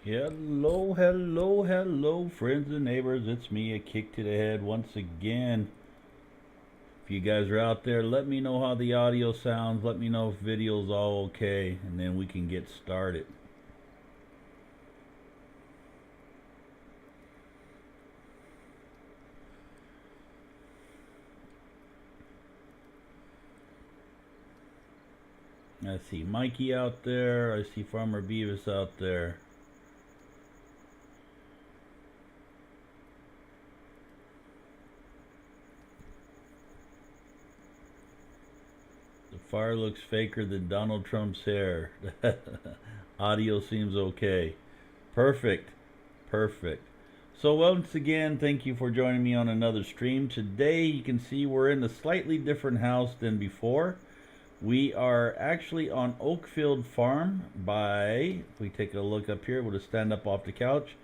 Hello, hello, hello, friends and neighbors. It's me, a kick to the head once again. If you guys are out there, let me know how the audio sounds. Let me know if video's all okay, and then we can get started. I see Mikey out there. I see Farmer Beavis out there. The fire looks faker than Donald Trump's hair. Audio seems okay. Perfect. Perfect. So once again, thank you for joining me on another stream. Today you can see we're in a slightly different house than before. We are actually on Oakfield Farm by, if we take a look up here, we'll just stand up off the couch.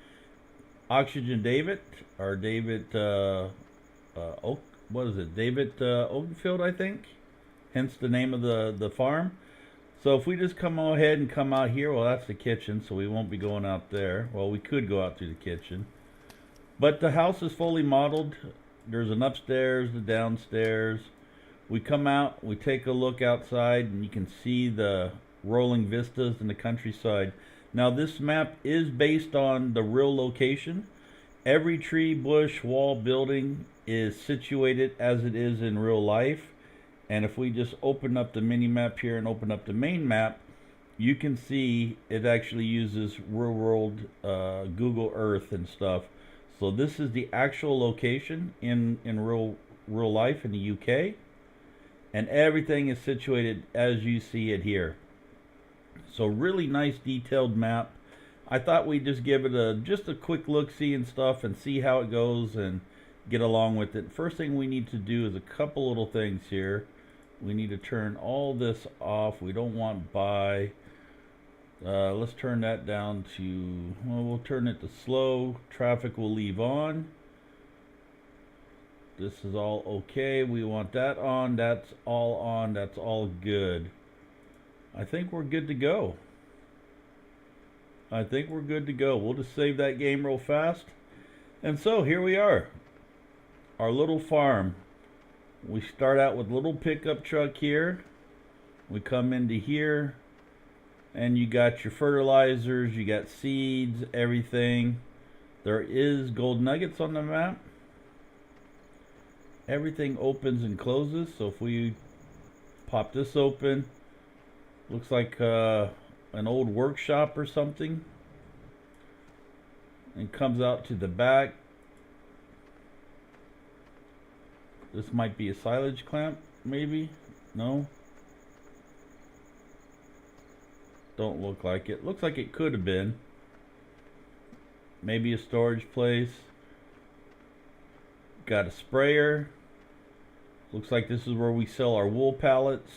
Oxygen David, or David what is it? David Oakfield, I think. Hence the name of the farm. So if we just come ahead and come out here, well, that's the kitchen, so we won't be going out there. Well, we could go out through the kitchen. But the house is fully modeled. There's an upstairs, the downstairs. We come out, we take a look outside, and you can see the rolling vistas in the countryside. Now this map is based on the real location. Every tree, bush, wall, building is situated as it is in real life. And if we just open up the mini map here and open up the main map, you can see it actually uses real world Google Earth and stuff. So this is the actual location in real life in the UK. And everything is situated as you see it here. So really nice detailed map. I thought we'd just give it just a quick look-see and stuff and see how it goes and get along with it. First thing we need to do is a couple little things here. We need to turn all this off. We don't want buy. Let's turn that down to, well, we'll turn it to slow. Traffic will leave on. This is all okay. We want that on. That's all on. That's all good. I think we're good to go. I think we're good to go. We'll just save that game real fast. And so here we are. Our little farm. We start out with a little pickup truck here. We come into here, and you got your fertilizers, you got seeds, everything. There is gold nuggets on the map. Everything opens and closes, so if we pop this open, looks like an old workshop or something, and comes out to the back. This might be a silage clamp, maybe? No? Don't look like it. Looks like it could have been. Maybe a storage place. Got a sprayer. Looks like this is where we sell our wool pallets.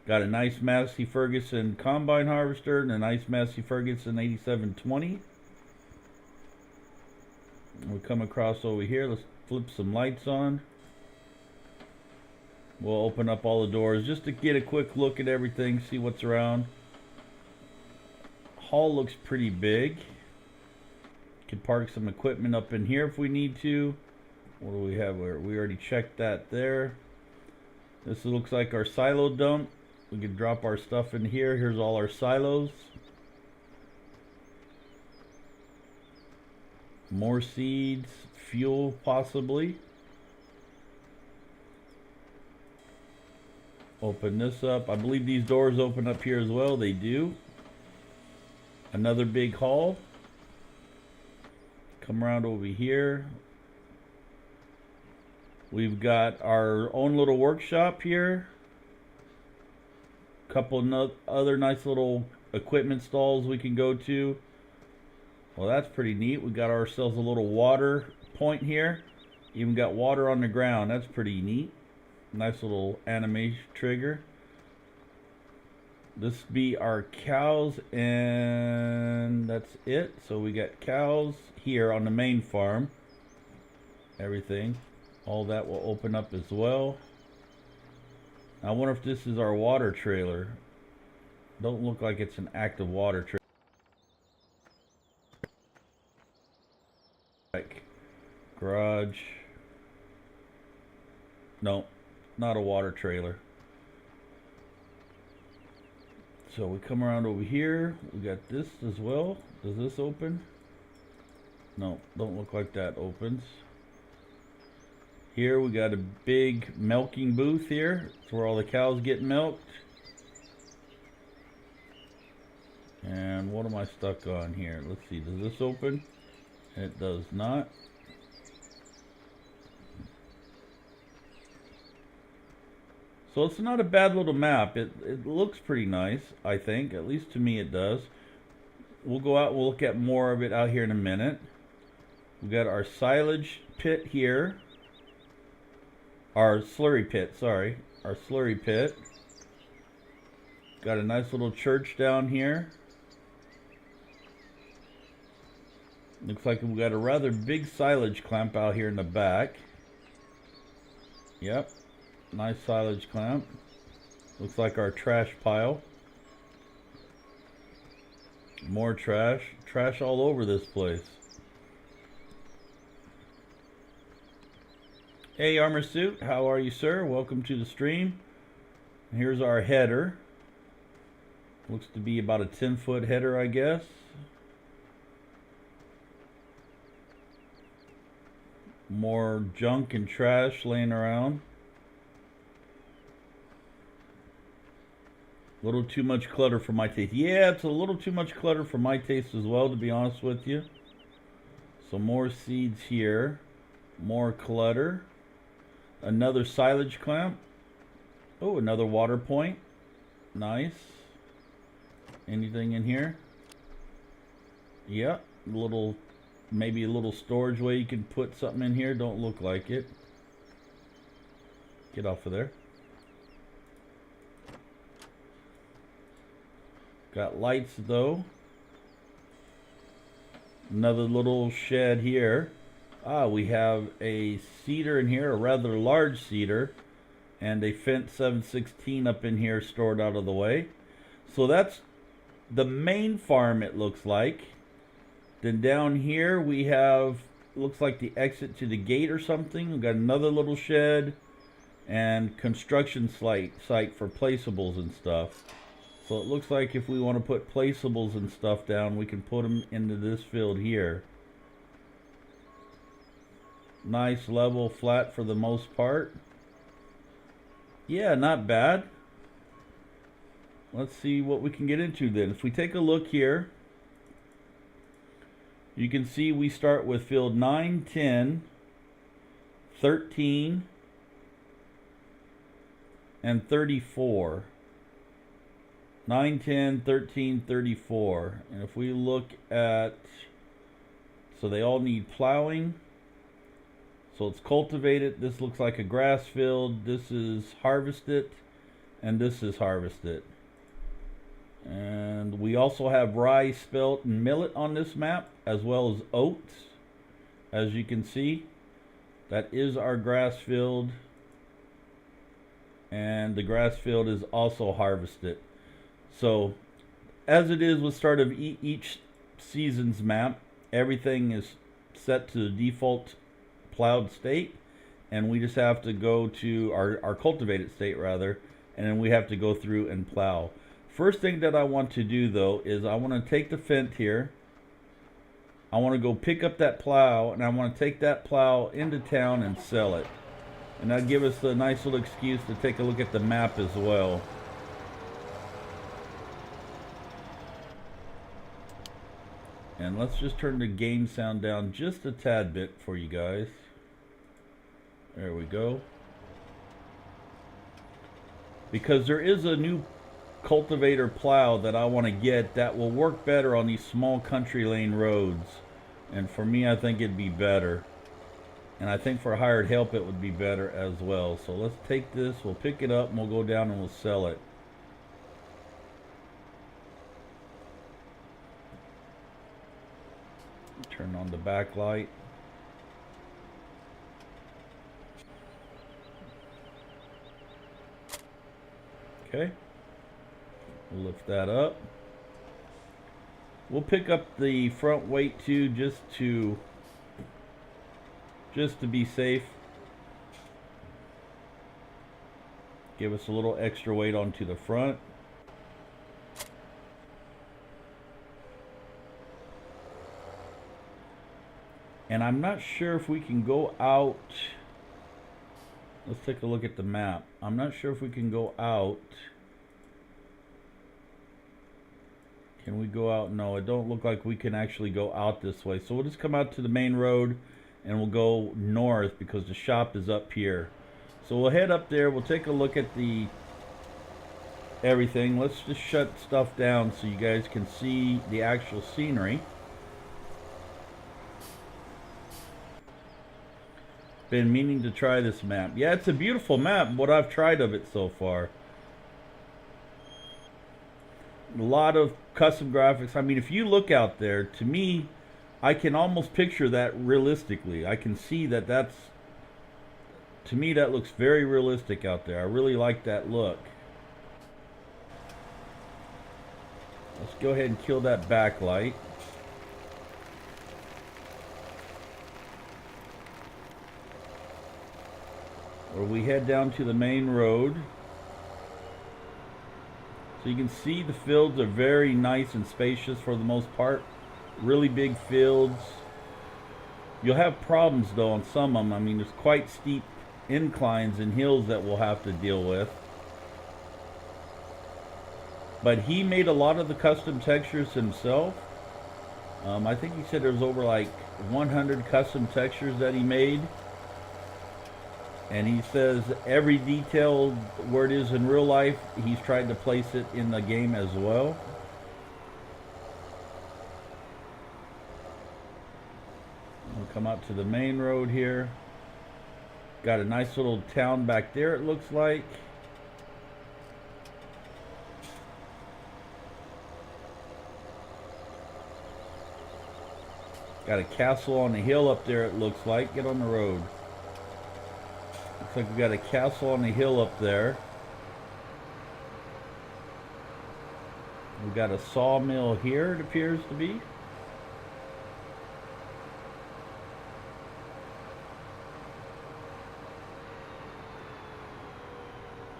Got a nice Massey Ferguson combine harvester and a nice Massey Ferguson 8720. We come across over here. Let's flip some lights on. We'll open up all the doors just to get a quick look at everything, see what's around. Hall looks pretty big. Can park some equipment up in here if we need to. What do we have? We already checked that there. This looks like our silo dump. We can drop our stuff in here. Here's all our silos. More seeds, fuel possibly. Open this up. I believe these doors open up here as well. They do. Another big hall. Come around over here. We've got our own little workshop here. Couple other nice little equipment stalls we can go to. Well, that's pretty neat. We got ourselves a little water point here. Even got water on the ground. That's pretty neat. Nice little animation trigger. This be our cows, and that's it. So we got cows here on the main farm. Everything. All that will open up as well. I wonder if this is our water trailer. Don't look like it's an active water trailer. Like garage. No, not a water trailer. So we come around over here. We got this as well. Does this open? No, don't look like that opens. Here we got a big milking booth here. It's where all the cows get milked. And what am I stuck on here? Let's see, does this open? It does not. So it's not a bad little map. It looks pretty nice, I think. At least to me it does. We'll go out, we'll look at more of it out here in a minute. We got our silage pit here. Our slurry pit, sorry. Our slurry pit. Got a nice little church down here. Looks like we've got a rather big silage clamp out here in the back. Yep. Nice silage clamp. Looks like our trash pile. More trash. Trash all over this place. Hey Armor Suit, how are you, sir? Welcome to the stream. Here's our header. Looks to be about a 10-foot header, I guess. More junk and trash laying around. A little too much clutter for my taste. Yeah, it's a little too much clutter for my taste as well, to be honest with you. So more seeds here. More clutter. Another silage clamp. Oh, another water point. Nice. Anything in here? Yeah, maybe a little storage way you can put something in here. Don't look like it. Get off of there. Got lights though. Another little shed here. We have a cedar in here, a rather large cedar, and a FS17 up in here stored out of the way. So that's the main farm, it looks like. Then down here we have looks like the exit to the gate or something. We've got another little shed and construction site for placeables and stuff. So it looks like if we want to put placeables and stuff down, we can put them into this field here. Nice level flat for the most part. Yeah, not bad. Let's see what we can get into then. If we take a look here, you can see we start with field 9, 10, 13, and 34. 9, 10, 13, 34. And if we look at, so they all need plowing. So it's cultivated. This looks like a grass field. This is harvested, and this is harvested. And we also have rye, spelt, and millet on this map, as well as oats. As you can see, that is our grass field, and the grass field is also harvested. So, as it is with start of each season's map, everything is set to the default plowed state, and we just have to go to our cultivated state rather, and then we have to go through and plow. First thing that I want to do though is I want to take the fence here. I want to go pick up that plow, and I want to take that plow into town and sell it. And that'll give us a nice little excuse to take a look at the map as well. And let's just turn the game sound down just a tad bit for you guys. There we go. Because there is a new cultivator plow that I want to get that will work better on these small country lane roads. And for me, I think it'd be better. And I think for hired help, it would be better as well. So let's take this, we'll pick it up, and we'll go down and we'll sell it. Turn on the backlight. Okay. We'll lift that up. We'll pick up the front weight too, just to be safe. Give us a little extra weight onto the front. And I'm not sure if we can go out. Let's take a look at the map. I'm not sure if we can go out. Can we go out? No, it don't look like we can actually go out this way. So we'll just come out to the main road and we'll go north because the shop is up here. So we'll head up there. We'll take a look at the everything. Let's just shut stuff down so you guys can see the actual scenery. Been meaning to try this map. Yeah, it's a beautiful map, what I've tried of it so far. A lot of custom graphics. I mean, if you look out there, to me, I can almost picture that realistically. I can see that that's, to me, that looks very realistic out there. I really like that look. Let's go ahead and kill that backlight. Or we head down to the main road. So you can see the fields are very nice and spacious for the most part. Really big fields. You'll have problems though on some of them. I mean, there's quite steep inclines and hills that we'll have to deal with. But he made a lot of the custom textures himself. I think he said there was over like 100 custom textures that he made. And he says every detail where it is in real life, he's tried to place it in the game as well. We'll come out to the main road here. Got a nice little town back there, it looks like. Got a castle on the hill up there, it looks like. Get on the road. Looks like we got a castle on the hill up there. We've got a sawmill here, it appears to be.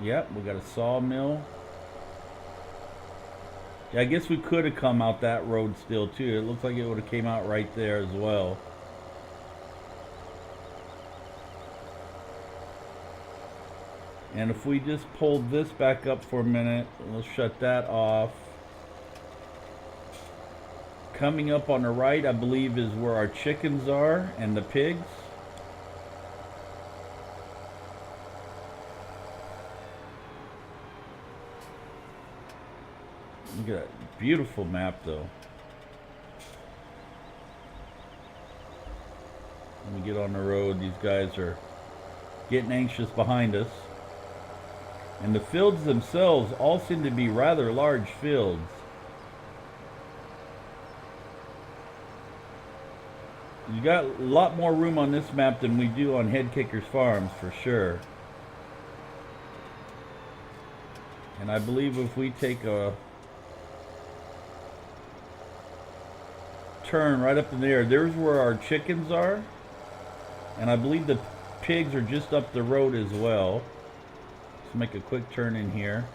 Yep, we got a sawmill. Yeah, I guess we could have come out that road still too. It looks like it would have came out right there as well. And if we just pulled this back up for a minute, we'll shut that off. Coming up on the right, I believe, is where our chickens are and the pigs. Look at that beautiful map, though. When we get on the road, these guys are getting anxious behind us. And the fields themselves all seem to be rather large fields. You got a lot more room on this map than we do on Headkickers Farms, for sure. And I believe if we take a turn right up in there, there's where our chickens are. And I believe the pigs are just up the road as well. Let's make a quick turn in here.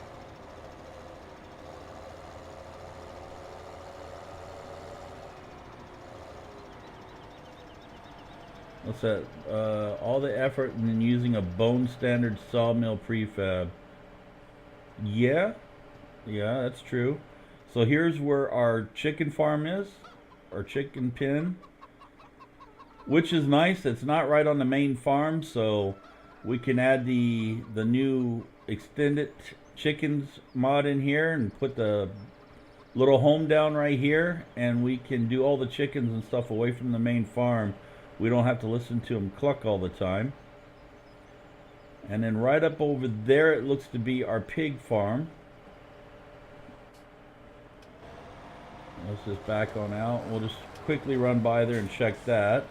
What's that? All the effort in using a bone standard sawmill prefab. Yeah, that's true. So here's where our chicken farm is, our chicken pen, which is nice. It's not right on the main farm, so we can add the new extended chickens mod in here and put the little home down right here, and we can do all the chickens and stuff away from the main farm. We don't have to listen to them cluck all the time. And then right up over there, it looks to be our pig farm. Let's just back on out. We'll just quickly run by there and check that.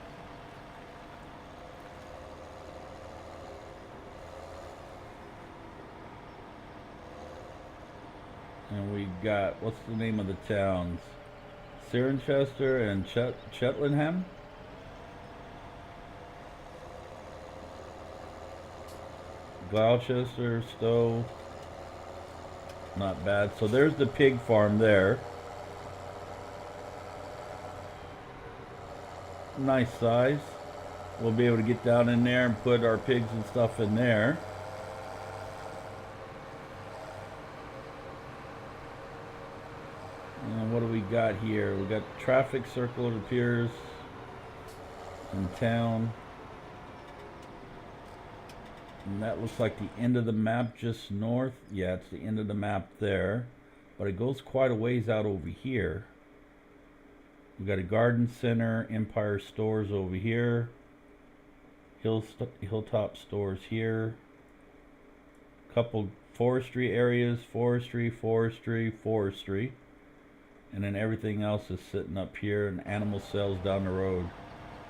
And we got, what's the name of the towns? Cirencester and Cheltenham. Gloucester, Stowe. Not bad. So there's the pig farm there. Nice size. We'll be able to get down in there and put our pigs and stuff in there. And what do we got here? We got traffic circle, it appears, in town. And that looks like the end of the map just north. Yeah, it's the end of the map there. But it goes quite a ways out over here. We got a garden center, Empire Stores over here. Hilltop Stores here. Couple forestry areas, forestry. And then everything else is sitting up here, and animal cells down the road.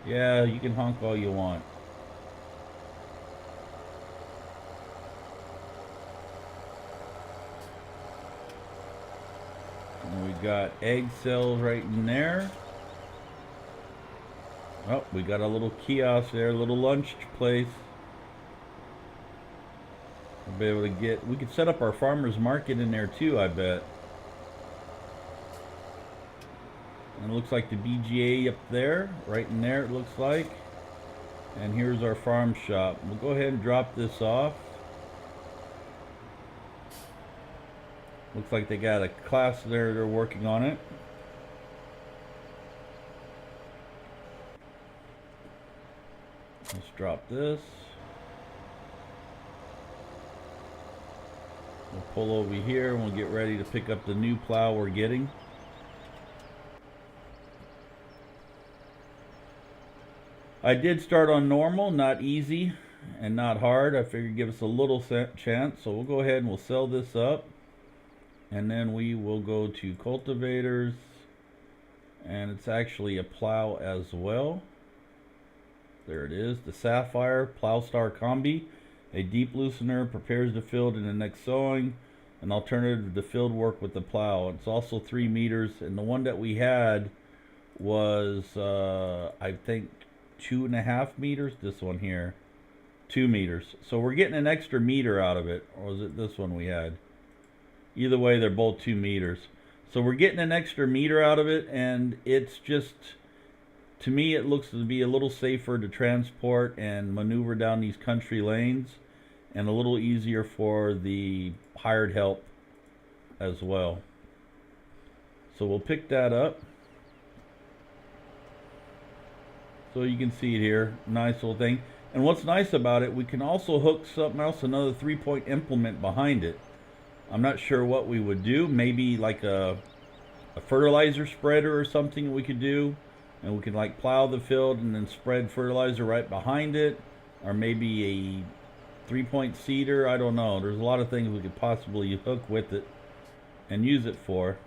Yeah, you can honk all you want. And we got egg cells right in there. Oh, we got a little kiosk there, a little lunch place. We'll be able to get, we could set up our farmer's market in there too, I bet. And it looks like the BGA up there, right in there it looks like. And here's our farm shop. We'll go ahead and drop this off. Looks like they got a class there, they're working on it. Let's drop this. We'll pull over here and we'll get ready to pick up the new plow we're getting. I did start on normal, not easy and not hard. I figured give us a little chance, so we'll go ahead and we'll sell this up. And then we will go to cultivators, and it's actually a plow as well. There it is, the Sapphire Plowstar Combi. A deep loosener prepares the field in the next sowing. An alternative to field work with the plow. It's also 3 meters, and the one that we had was I think 2.5 meters. This one here. 2 meters. So we're getting an extra meter out of it. Or was it this one we had? Either way, they're both 2 meters. So we're getting an extra meter out of it, and it's just, to me, it looks to be a little safer to transport and maneuver down these country lanes, and a little easier for the hired help as well. So we'll pick that up. So you can see it here, nice little thing. And what's nice about it, we can also hook something else, another 3-point implement behind it. I'm not sure what we would do. Maybe like a fertilizer spreader or something we could do. And we can like plow the field and then spread fertilizer right behind it. Or maybe a 3-point seeder, I don't know. There's a lot of things we could possibly hook with it and use it for.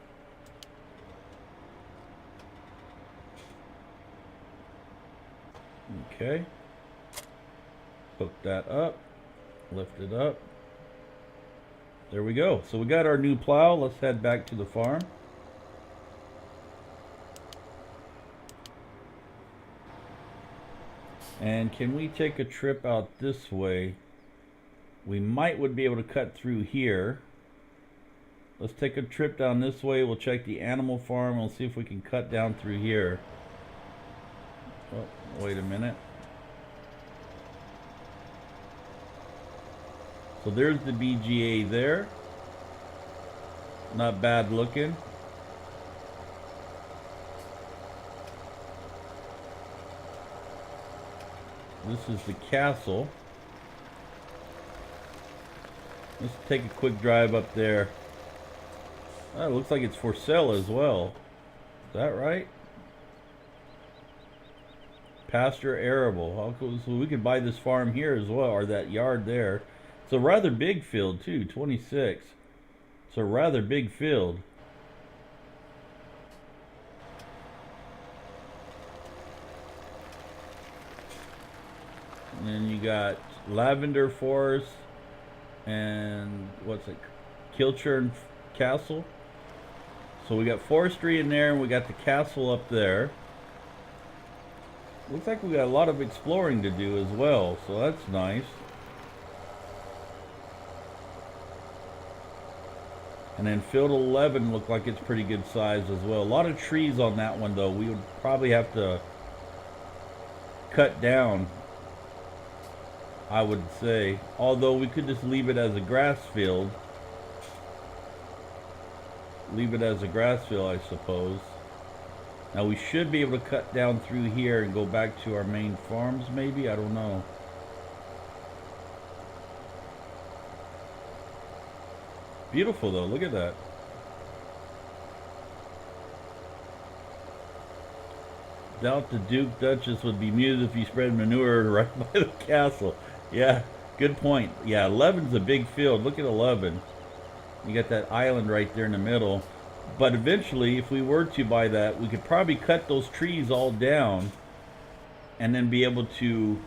Okay. Hook that up. Lift it up. There we go. So we got our new plow. Let's head back to the farm. And can we take a trip out this way? We would be able to cut through here. Let's take a trip down this way. We'll check the animal farm. We'll see if we can cut down through here. Oh, wait a minute. So there's the BGA there. Not bad looking. This is the castle. Let's take a quick drive up there. Oh, it looks like it's for sale as well. Is that right? Pasture arable. How cool. So we could buy this farm here as well, or that yard there. It's a rather big field too, 26. It's a rather big field. And then you got lavender forest and what's it? Kilchurn Castle. So we got forestry in there, and we got the castle up there. Looks like we got a lot of exploring to do as well, so that's nice. And then field 11 looked like it's pretty good size as well. A lot of trees on that one though. We would probably have to cut down, I would say. Although we could just leave it as a grass field. Leave it as a grass field, I suppose. Now we should be able to cut down through here and go back to our main farms maybe. I don't know. Beautiful though, look at that. Doubt the Duke Duchess would be amused if you spread manure right by the castle. Yeah, good point. Yeah, 11's a big field. Look at 11. You got that island right there in the middle. But eventually, if we were to buy that, we could probably cut those trees all down and then be able to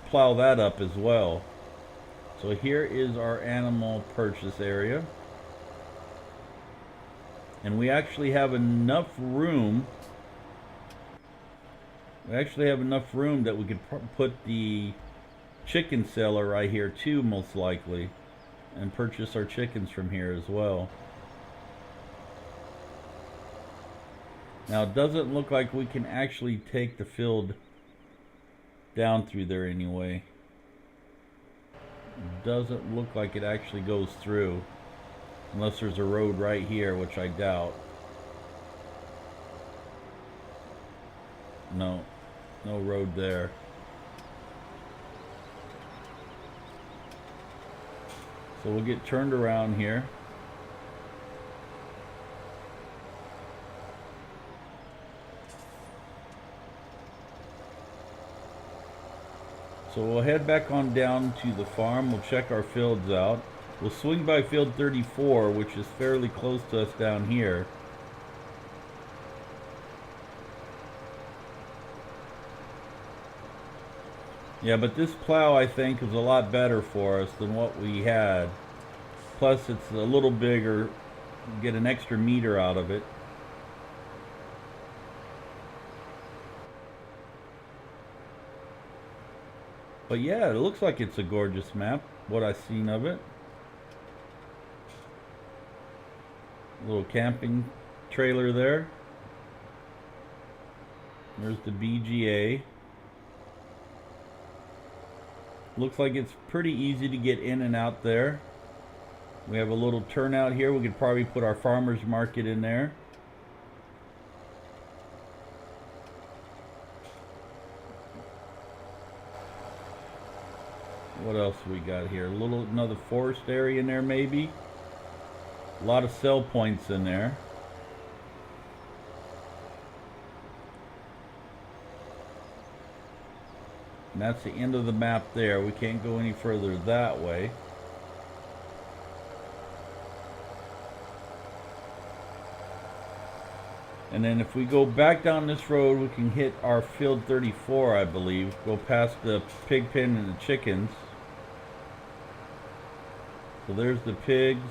plow that up as well. So here is our animal purchase area. And we actually have enough room. We actually have enough room that we could put the chicken cellar right here too, most likely. And purchase our chickens from here as well. Now it doesn't look like we can actually take the field down through there anyway. Doesn't look like it actually goes through. Unless there's a road right here, which I doubt. No. No road there. So we'll get turned around here. So we'll head back on down to the farm. We'll check our fields out. We'll swing by field 34, which is fairly close to us down here. Yeah, but this plow, I think, is a lot better for us than what we had. Plus, it's a little bigger. Get an extra meter out of it. But yeah, it looks like it's a gorgeous map, what I've seen of it. Little camping trailer there. There's the BGA. Looks like it's pretty easy to get in and out there. We have a little turnout here. We could probably put our farmer's market in there. What else we got here? Another forest area in there maybe. A lot of sell points in there. And that's the end of the map there. We can't go any further that way. And then if we go back down this road, we can hit our field 34, I believe. Go past the pig pen and the chickens. So there's the pigs.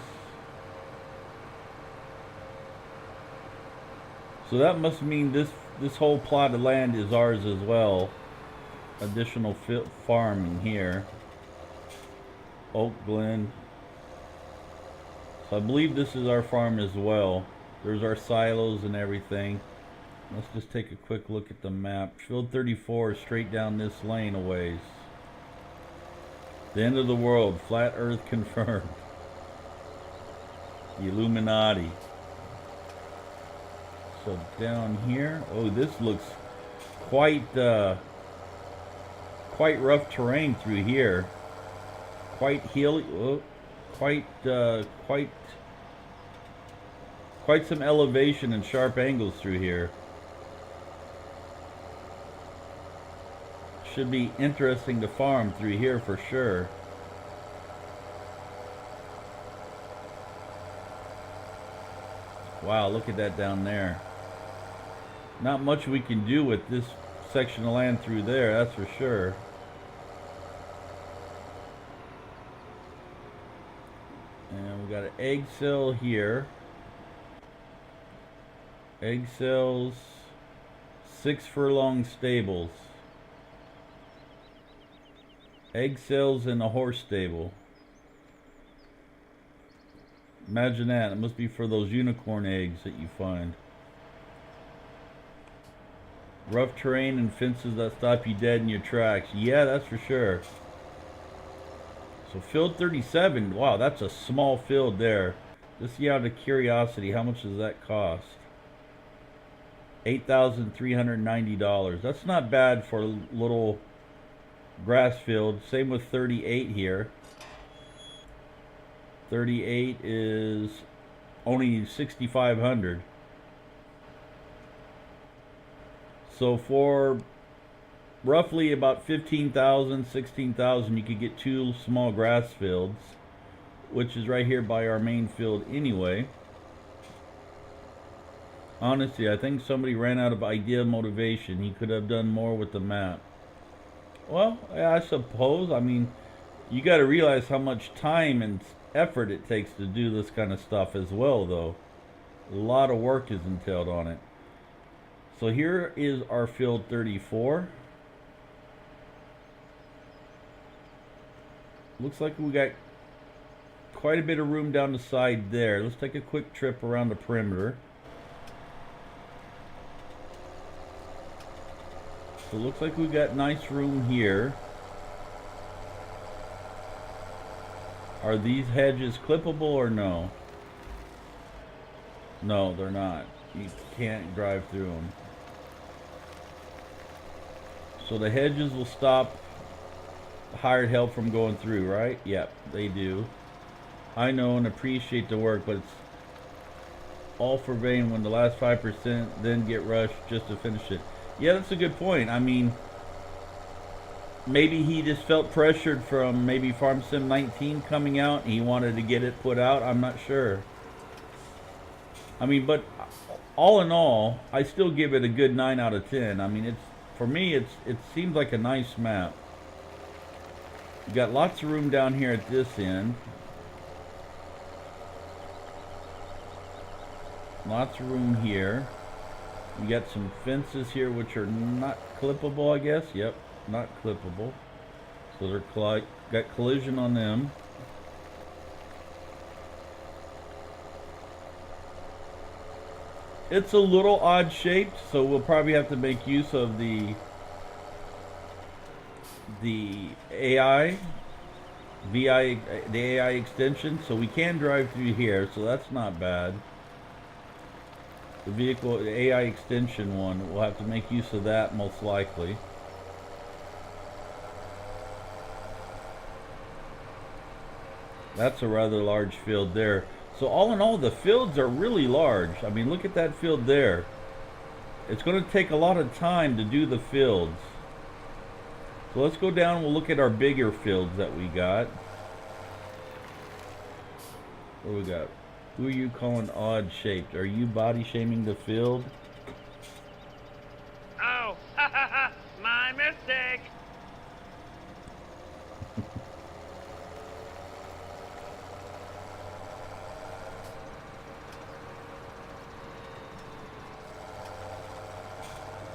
So that must mean this whole plot of land is ours as well. Additional farming here. Oak Glen. So I believe this is our farm as well. There's our silos and everything. Let's just take a quick look at the map. Field 34 is straight down this lane a ways. The end of the world. Flat Earth confirmed. The Illuminati. So down here. Oh, this looks quite rough terrain through here. Quite hilly. Oh, quite some elevation and sharp angles through here. Should be interesting to farm through here for sure. Wow, look at that down there. Not much we can do with this section of land through there, that's for sure. And we got an egg cell here. Egg cells, 6 furlong stables. Egg cells in a horse stable. Imagine that. It must be for those unicorn eggs that you find. Rough terrain and fences that stop you dead in your tracks. Yeah, that's for sure. So field 37. Wow, that's a small field there. Just out of curiosity, how much does that cost? $8,390. That's not bad for a little grass field. Same with 38 here. 38 is only 6,500. So for roughly about 15,000, 16,000, you could get 2 small grass fields, which is right here by our main field anyway. Honestly, I think somebody ran out of idea motivation. He could have done more with the map. Well, I suppose. I mean, you got to realize how much time and effort it takes to do this kind of stuff as well, though. A lot of work is entailed on it. So here is our field 34. Looks like we got quite a bit of room down the side there. Let's take a quick trip around the perimeter. So it looks like we got nice room here. Are these hedges clippable or no? No, they're not. You can't drive through them. So the hedges will stop hired help from going through, right? Yep, they do. I know and appreciate the work, but it's all for vain when the last 5% then get rushed just to finish it. Yeah, that's a good point. I mean, maybe he just felt pressured from maybe Farm Sim 19 coming out and he wanted to get it put out. I'm not sure. I mean, but all in all, I still give it a good 9 out of 10. I mean, it's, for me, it seems like a nice map. You got lots of room down here at this end. Lots of room here. You got some fences here which are not clippable, I guess. Yep, not clippable. So they're got collision on them. It's a little odd shaped, so we'll probably have to make use of the AI, the AI extension, so we can drive through here, so that's not bad. The vehicle, the AI extension one, we'll have to make use of that most likely. That's a rather large field there. So all in all, the fields are really large. I mean, look at that field there. It's going to take a lot of time to do the fields. So let's go down and we'll look at our bigger fields that we got. What do we got? Who are you calling odd shaped? Are you body shaming the field? Oh, my mistake.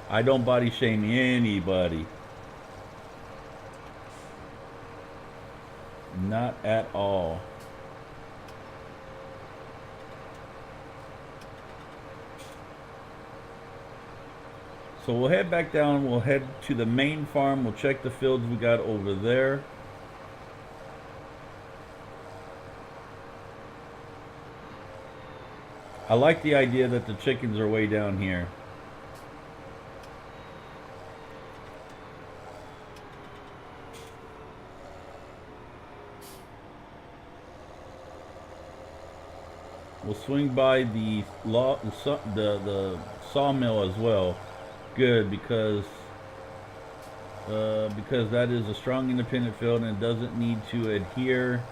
I don't body shame anybody. Not at all. So we'll head back down. We'll head to the main farm. We'll check the fields we got over there. I like the idea that the chickens are way down here. We'll swing by the sawmill as well. Good, because that is a strong independent field and it doesn't need to adhere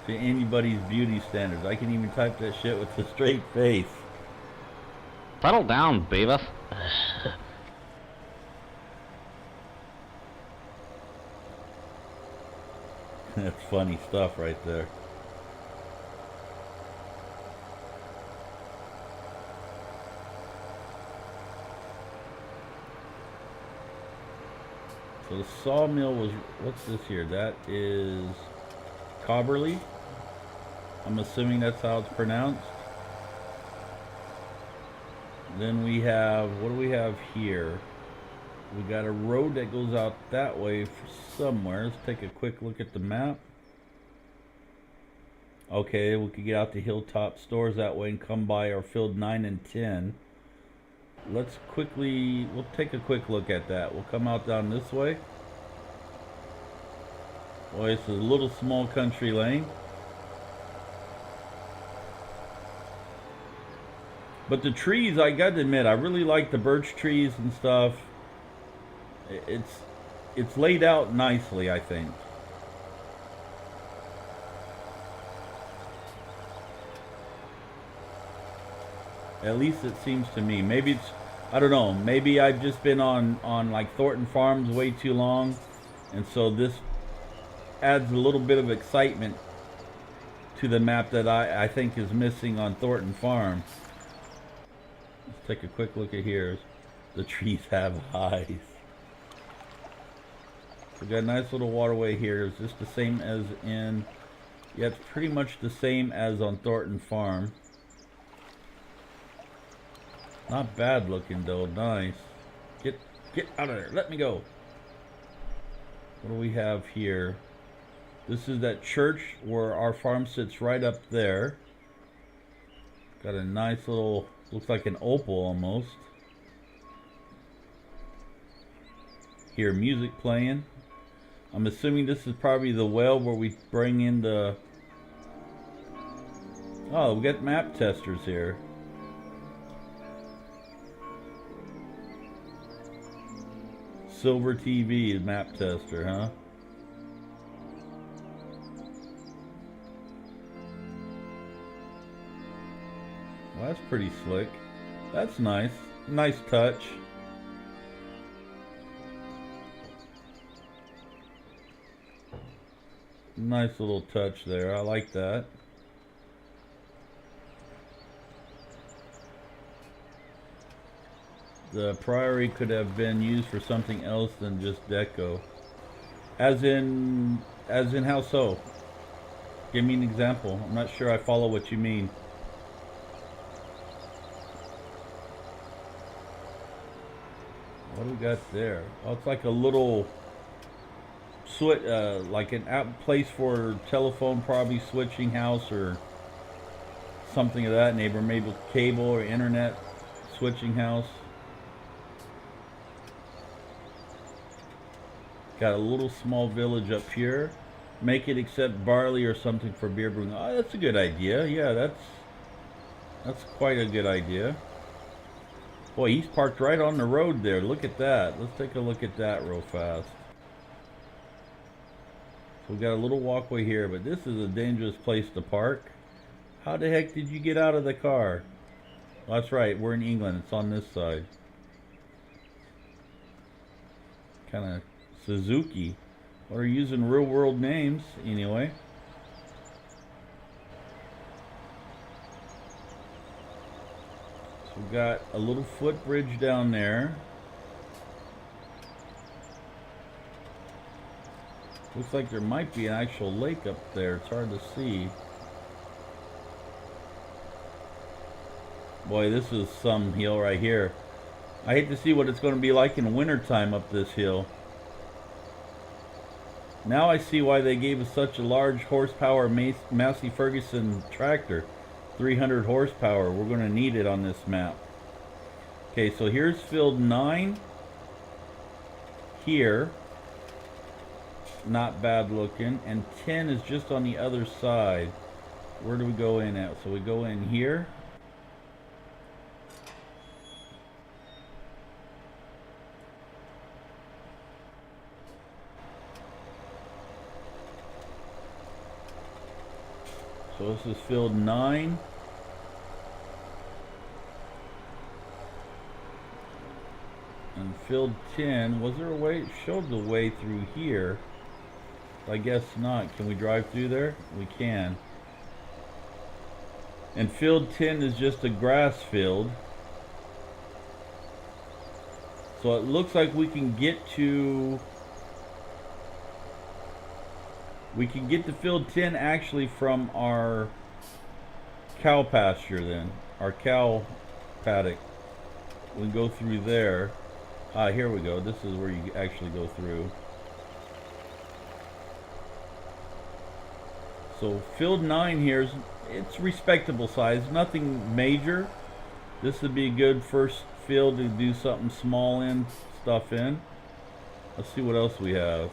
to anybody's beauty standards. I can even type that shit with a straight face. Settle down, Beavis. That's funny stuff right there. So the sawmill was, what's this here? That is Cobberly. I'm assuming that's how it's pronounced. Then we have, what do we have here? We got a road that goes out that way somewhere. Let's take a quick look at the map. Okay, we could get out to Hilltop Stores that way and come by our field 9 and 10. Let's quickly, we'll take a quick look at that. We'll come out down this way. Boy, it's a little small country lane. But the trees, I gotta admit, I really like the birch trees and stuff. It's laid out nicely, I think. At least it seems to me. Maybe it's, I don't know, maybe I've just been on like Thornton Farms way too long, and so this adds a little bit of excitement to the map that I think is missing on Thornton Farm. Let's take a quick look at here. The trees have eyes. We've got a nice little waterway here. Is this the same as in, yeah, it's pretty much the same as on Thornton Farm. Not bad looking though, nice. Get out of there, let me go. What do we have here? This is that church where our farm sits right up there. Got a nice little, looks like an opal almost. Hear music playing. I'm assuming this is probably the well where we bring in the, oh, we got map testers here. Silver TV map tester, huh? Well, that's pretty slick. That's nice. Nice touch. Nice little touch there. I like that. The priory could have been used for something else than just deco. As in how so? Give me an example. I'm not sure I follow what you mean. What do we got there? Oh, it's like a little switch, like an app place for telephone, probably switching house or something of that neighbor. Maybe cable or internet switching house. Got a little small village up here. Make it accept barley or something for beer brewing. Oh, that's a good idea. Yeah, that's quite a good idea. Boy, he's parked right on the road there. Look at that. Let's take a look at that real fast. So we got a little walkway here, but this is a dangerous place to park. How the heck did you get out of the car? Well, that's right, we're in England. It's on this side. Kind of Suzuki. We're using real world names anyway. So we got a little footbridge down there. Looks like there might be an actual lake up there. It's hard to see. Boy, this is some hill right here. I hate to see what it's going to be like in wintertime up this hill. Now I see why they gave us such a large horsepower Massey Ferguson tractor. 300 horsepower. We're going to need it on this map. Okay, so here's field 9. Here. Not bad looking. And 10 is just on the other side. Where do we go in at? So we go in here. So this is field 9. And field 10, was there a way? It showed the way through here. I guess not. Can we drive through there? We can. And field 10 is just a grass field. So it looks like we can get to... We can get to field 10 actually from our cow pasture then. Our cow paddock. We go through there. Ah, here we go. This is where you actually go through. So field 9 here is, it's respectable size. Nothing major. This would be a good first field to do something small in, stuff in. Let's see what else we have.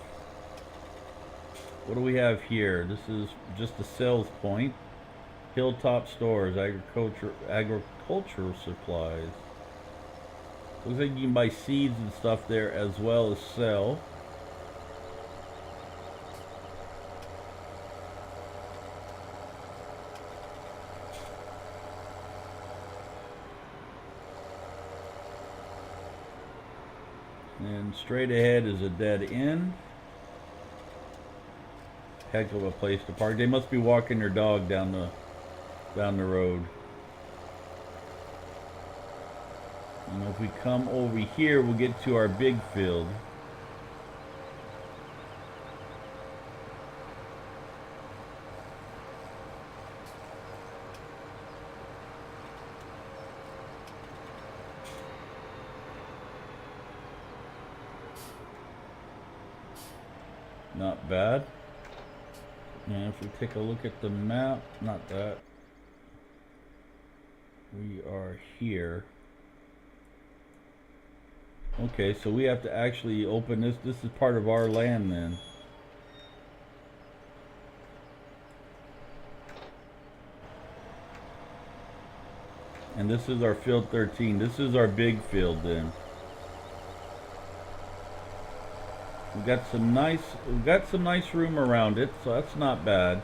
What do we have here? This is just a sales point. Hilltop stores, agricultural supplies. Looks like you can buy seeds and stuff there as well as sell. And straight ahead is a dead end. Heck of a place to park. They must be walking their dog down the road. And if we come over here, we'll get to our big field. Not bad. And if we take a look at the map, not that. We are here. Okay, so we have to actually open this. This is part of our land then. And this is our field 13. This is our big field then. We've got some nice room around it, so that's not bad.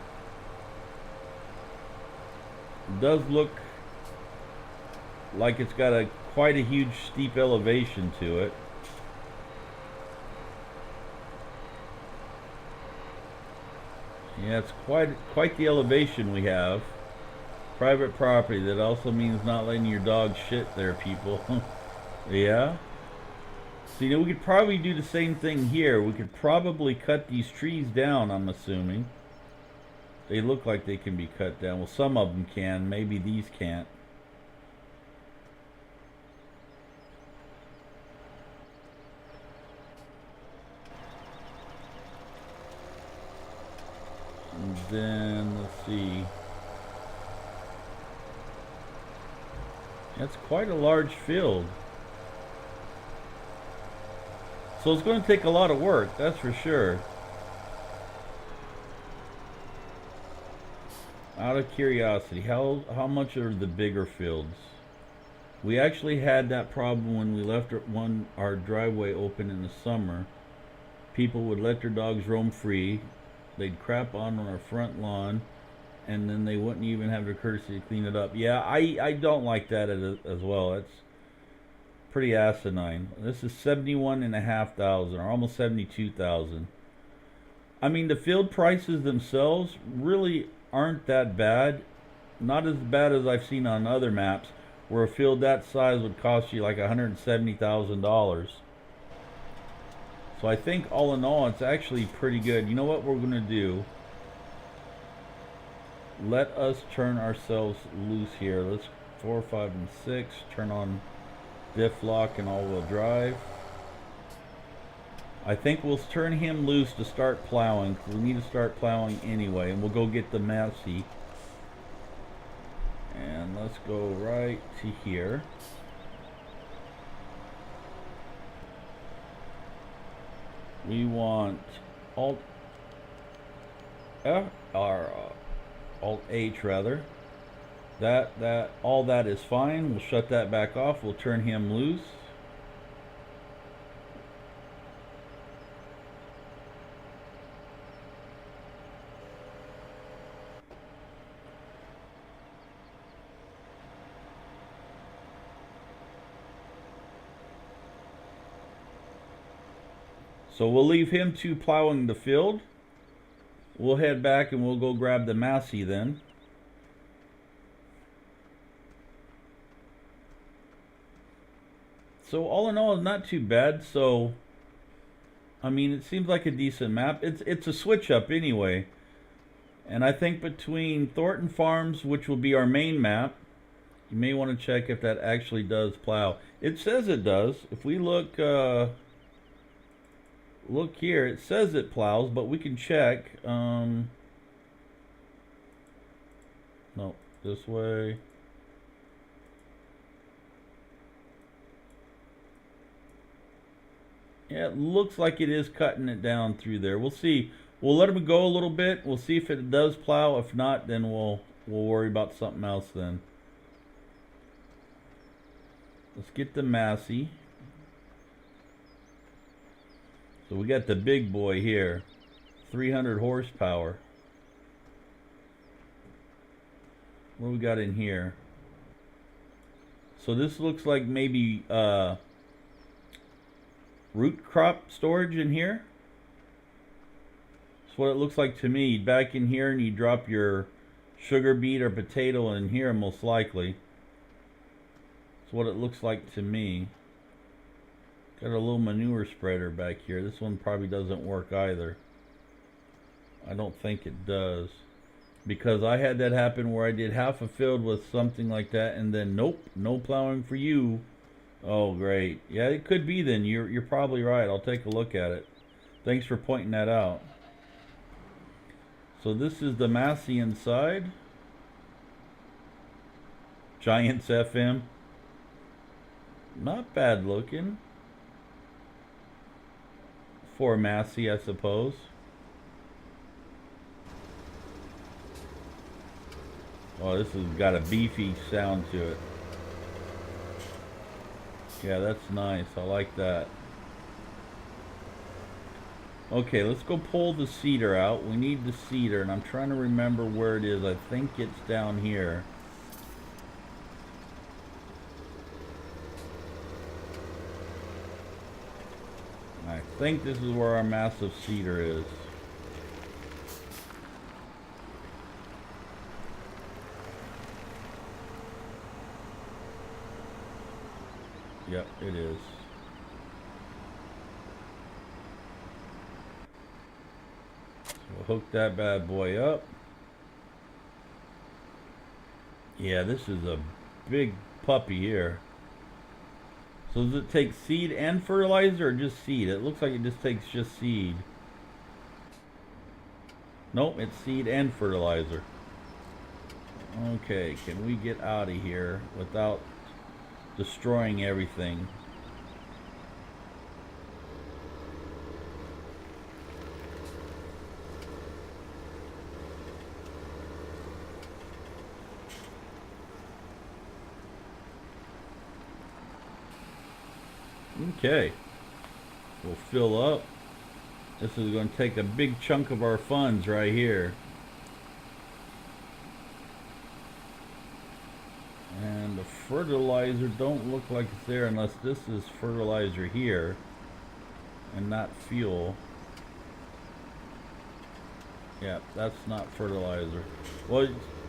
It does look like it's got quite a huge steep elevation to it. Yeah, it's quite the elevation we have. Private property. That also means not letting your dog shit there, people. Yeah. So, you know, we could probably do the same thing here. We could probably cut these trees down, I'm assuming. They look like they can be cut down. Well, some of them can. Maybe these can't. And then, let's see. That's quite a large field. So it's going to take a lot of work, that's for sure. Out of curiosity, how much are the bigger fields? We actually had that problem when we left our driveway open in the summer. People would let their dogs roam free. They'd crap on our front lawn, and then they wouldn't even have the courtesy to clean it up. Yeah, I don't like that as well. It's pretty asinine. This is 71,500, or almost 72,000. I mean, the field prices themselves really aren't that bad. Not as bad as I've seen on other maps, where a field that size would cost you like $170,000. So I think all in all, it's actually pretty good. You know what we're gonna do? Let us turn ourselves loose here. Let's 4, 5, and 6. Turn on diff lock and all-wheel drive. I think we'll turn him loose to start plowing, because we need to start plowing anyway, and we'll go get the Massey. And let's go right to here. We want Alt F, or Alt H rather. All that is fine. We'll shut that back off. We'll turn him loose. So we'll leave him to plowing the field. We'll head back and we'll go grab the Massey then. So all in all, not too bad. So, I mean, it seems like a decent map. It's a switch up anyway. And I think between Thornton Farms, which will be our main map, you may want to check if that actually does plow. It says it does. If we look look here, it says it plows, but we can check. No, this way. Yeah, it looks like it is cutting it down through there. We'll see. We'll let him go a little bit. We'll see if it does plow. If not, then we'll worry about something else then. Let's get the Massey. So we got the big boy here, 300 horsepower. What do we got in here? So this looks like maybe root crop storage in here. That's what it looks like to me. Back in here, and you drop your sugar beet or potato in here, most likely. That's what it looks like to me. Got a little manure spreader back here. This one probably doesn't work either. I don't think it does. Because I had that happen where I did half a field with something like that, and then nope, no plowing for you. Oh, great. Yeah, it could be then. You're probably right. I'll take a look at it. Thanks for pointing that out. So this is the Massey inside. Giants FM. Not bad looking. For Massey, I suppose. Oh, this has got a beefy sound to it. Yeah, that's nice. I like that. Okay, let's go pull the seeder out. We need the seeder, and I'm trying to remember where it is. I think it's down here. I think this is where our massive seeder is. Yep, it is. hook that bad boy up. Yeah, this is a big puppy here. So does it take seed and fertilizer or just seed? It looks like it just takes just seed. Nope, it's seed and fertilizer. Okay, can we get out of here without destroying everything? Okay, we'll fill up. This is going to take a big chunk of our funds right here. And the fertilizer don't look like it's there unless this is fertilizer here and not fuel. Yeah, that's not fertilizer. Well,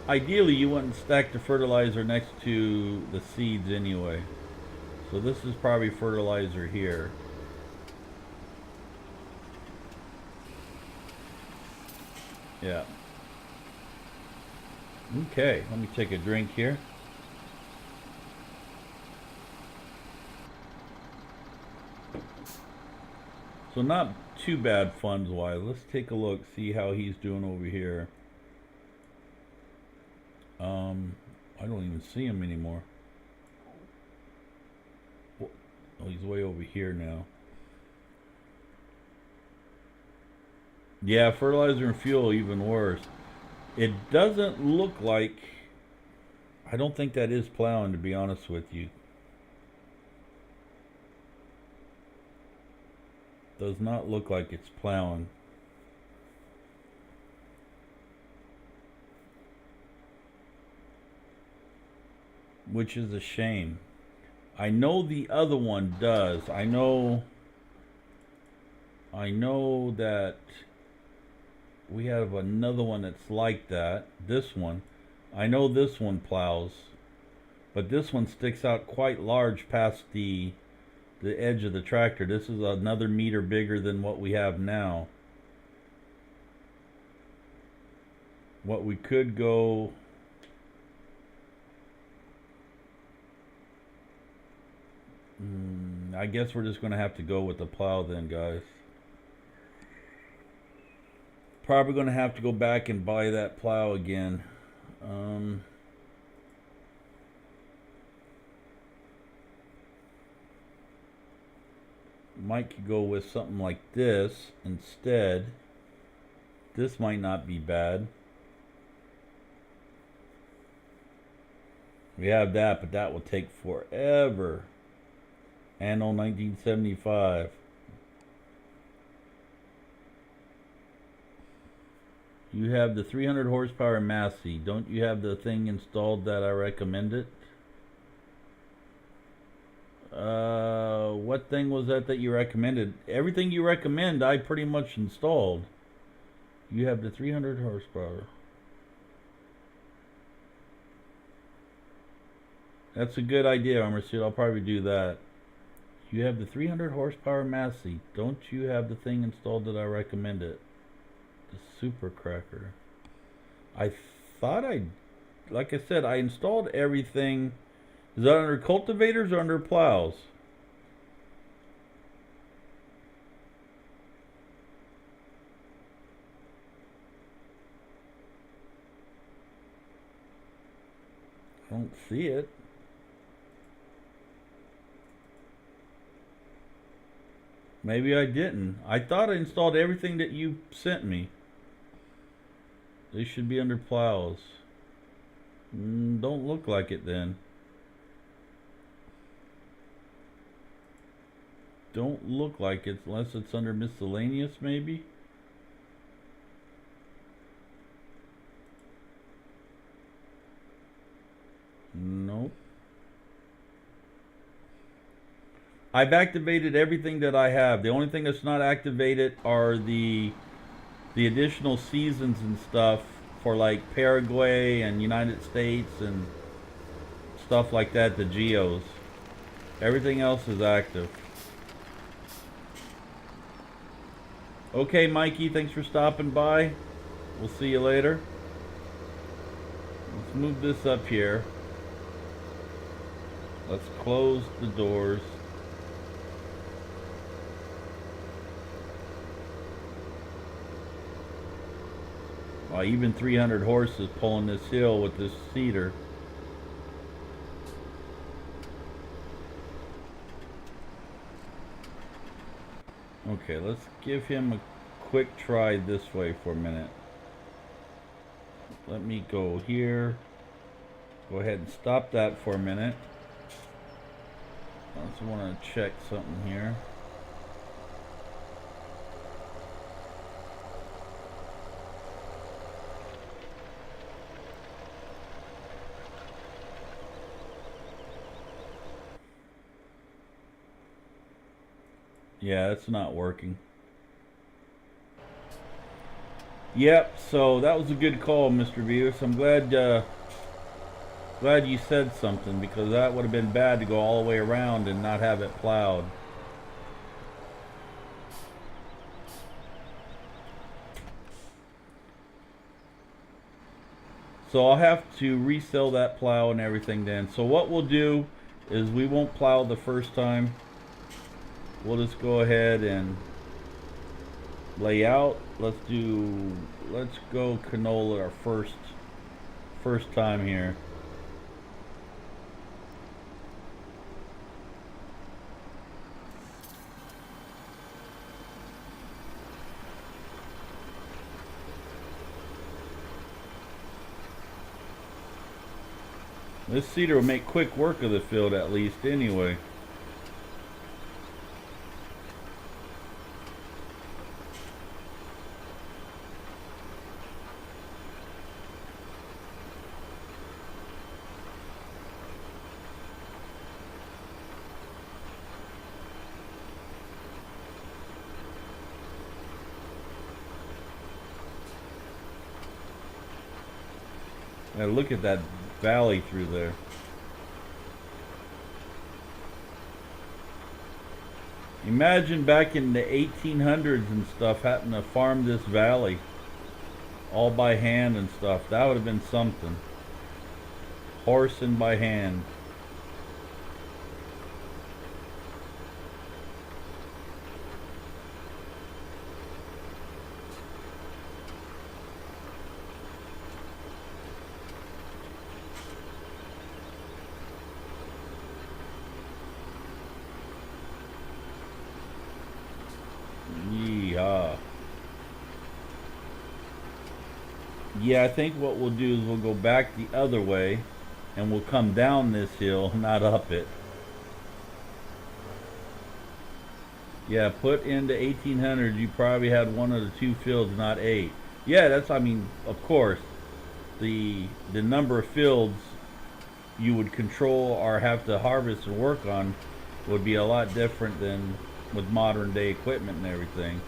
ideally you wouldn't stack the fertilizer next to the seeds anyway. So this is probably fertilizer here. Yeah. Okay, let me take a drink here. So not too bad funds wise. Let's take a look, see how he's doing over here. I don't even see him anymore. Oh, he's way over here now. Yeah, fertilizer and fuel even worse. It doesn't look like... I don't think that is plowing, to be honest with you. Does not look like it's plowing. Which is a shame. I know the other one does. I know that we have another one that's like that. This one. I know this one plows. But this one sticks out quite large past the edge of the tractor. This is another meter bigger than what we have now. What we could go... I guess we're just going to have to go with the plow then, guys. Probably going to have to go back and buy that plow again. Might go with something like this instead. This might not be bad. We have that, but that will take forever. Anno 1975. You have the 300 horsepower Massey. Don't you have the thing installed that I recommended? What thing was that you recommended? Everything you recommend, I pretty much installed. You have the 300 horsepower. That's a good idea, Armor Suit. I'll probably do that. You have the 300 horsepower Massey. Don't you have the thing installed that I recommended? The Super Cracker. I thought like I said, I installed everything. Is that under cultivators or under plows? I don't see it. Maybe I didn't. I thought I installed everything that you sent me. They should be under plows. Don't look like it then. Don't look like it unless it's under miscellaneous maybe. Nope. I've activated everything that I have. The only thing that's not activated are the additional seasons and stuff for like Paraguay and United States and stuff like that, the geos. Everything else is active. Okay, Mikey, thanks for stopping by. We'll see you later. Let's move this up here. Let's close the doors. Even 300 horses pulling this hill with this cedar. Okay, let's give him a quick try this way for a minute. Let me go here. Go ahead and stop that for a minute. I just want to check something here. Yeah, it's not working. Yep, so that was a good call, Mr. Beavis. I'm glad you said something, because that would have been bad to go all the way around and not have it plowed. So I'll have to resell that plow and everything then. So what we'll do is we won't plow the first time. We'll just go ahead and lay out. Let's go canola our first time here. This cedar will make quick work of the field, at least anyway. Now look at that valley through there. Imagine back in the 1800s and stuff having to farm this valley all by hand and stuff. That would have been something. Horsing by hand. Yeah, I think what we'll do is we'll go back the other way and we'll come down this hill, not up it. Yeah, put into 1800, you probably had one of the two fields, not 8. Yeah, that's, I mean, of course, the number of fields you would control or have to harvest and work on would be a lot different than with modern day equipment and everything.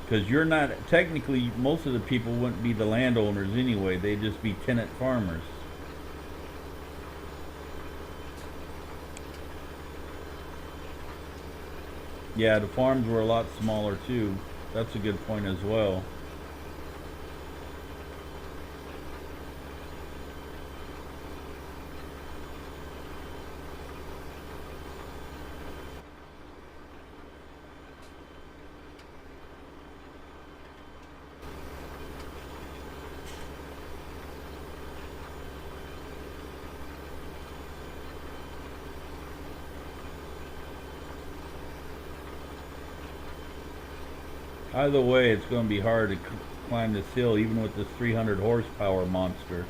Because you're not, technically, most of the people wouldn't be the landowners anyway. They'd just be tenant farmers. Yeah, the farms were a lot smaller too. That's a good point as well. Either way, it's going to be hard to climb this hill, even with this 300 horsepower monster.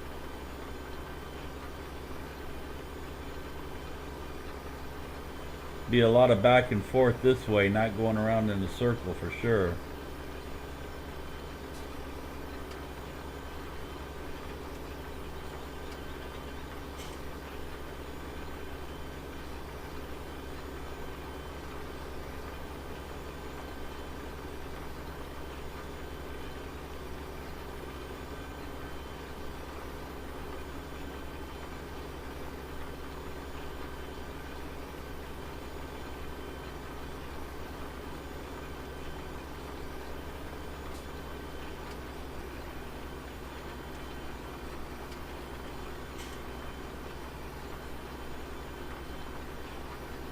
Be a lot of back and forth this way, not going around in a circle for sure.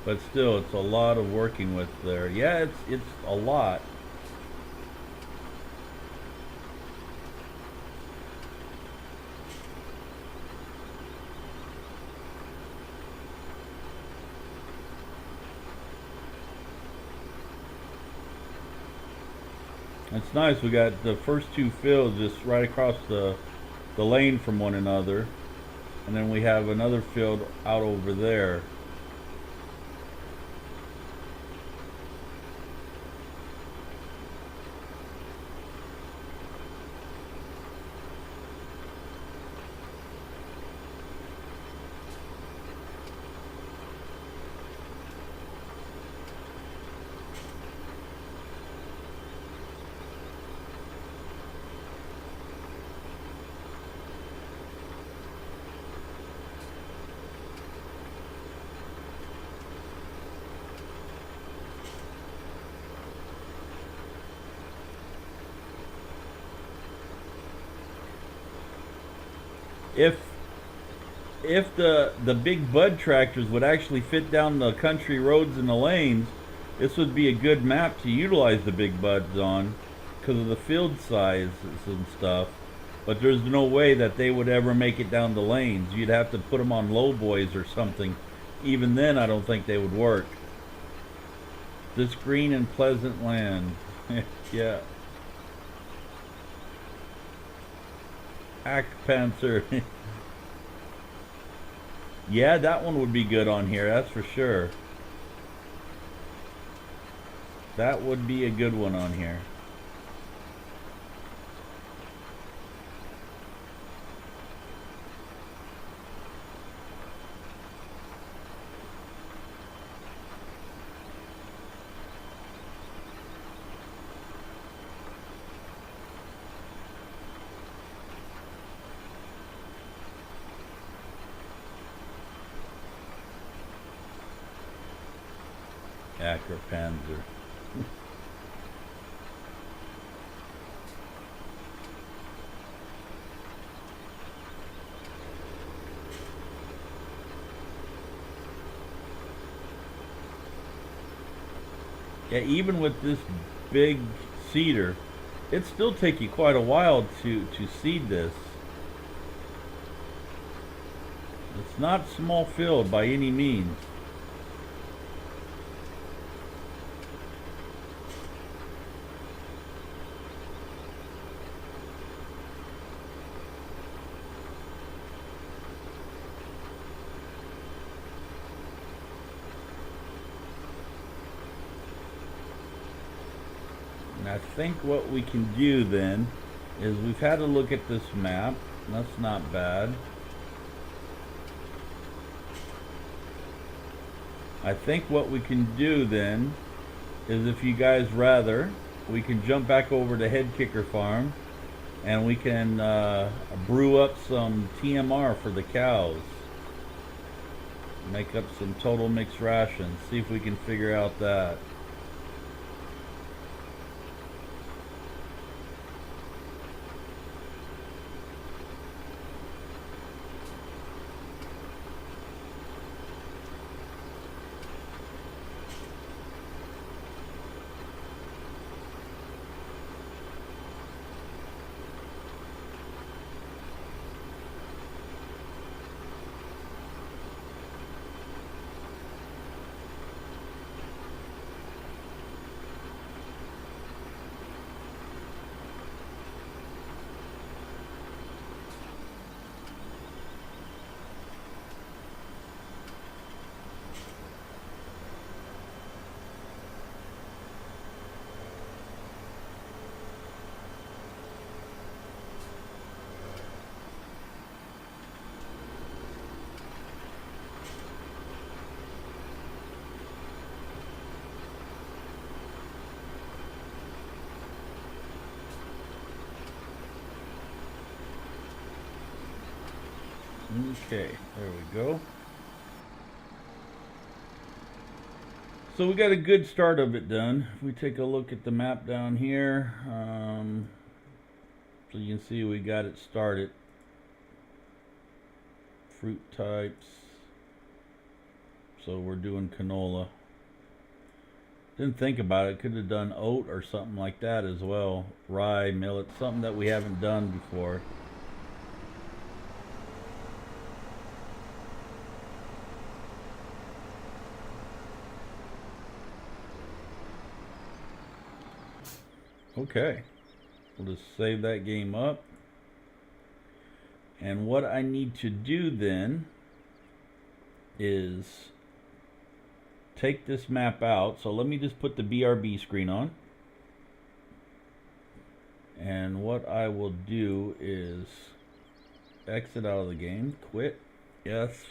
but still, it's a lot of working with there. Yeah, it's a lot. It's nice. We got the first two fields just right across the lane from one another, and then we have another field out over there. If the big bud tractors would actually fit down the country roads and the lanes, this would be a good map to utilize the big buds on because of the field sizes and stuff. But there's no way that they would ever make it down the lanes. You'd have to put them on low boys or something. Even then, I don't think they would work. This green and pleasant land. Yeah. Panzer. Yeah, that one would be good on here, that's for sure. That would be a good one on here. Panzer. Yeah, even with this big seeder, it still take you quite a while to seed this. It's not small field by any means. I think what we can do then is we've had a look at this map. That's not bad. I think what we can do then is, if you guys rather, we can jump back over to Headkicker Farm and we can brew up some TMR for the cows. Make up some total mixed rations. See if we can figure out that. Okay, there we go. So we got a good start of it done. If we take a look at the map down here, so you can see we got it started. Fruit types. So we're doing canola. Didn't think about it. Could have done oat or something like that as well. Rye, millet, something that we haven't done before. Okay. We'll just save that game up. And what I need to do then is take this map out. So let me just put the BRB screen on. And what I will do is exit out of the game. Quit. Yes.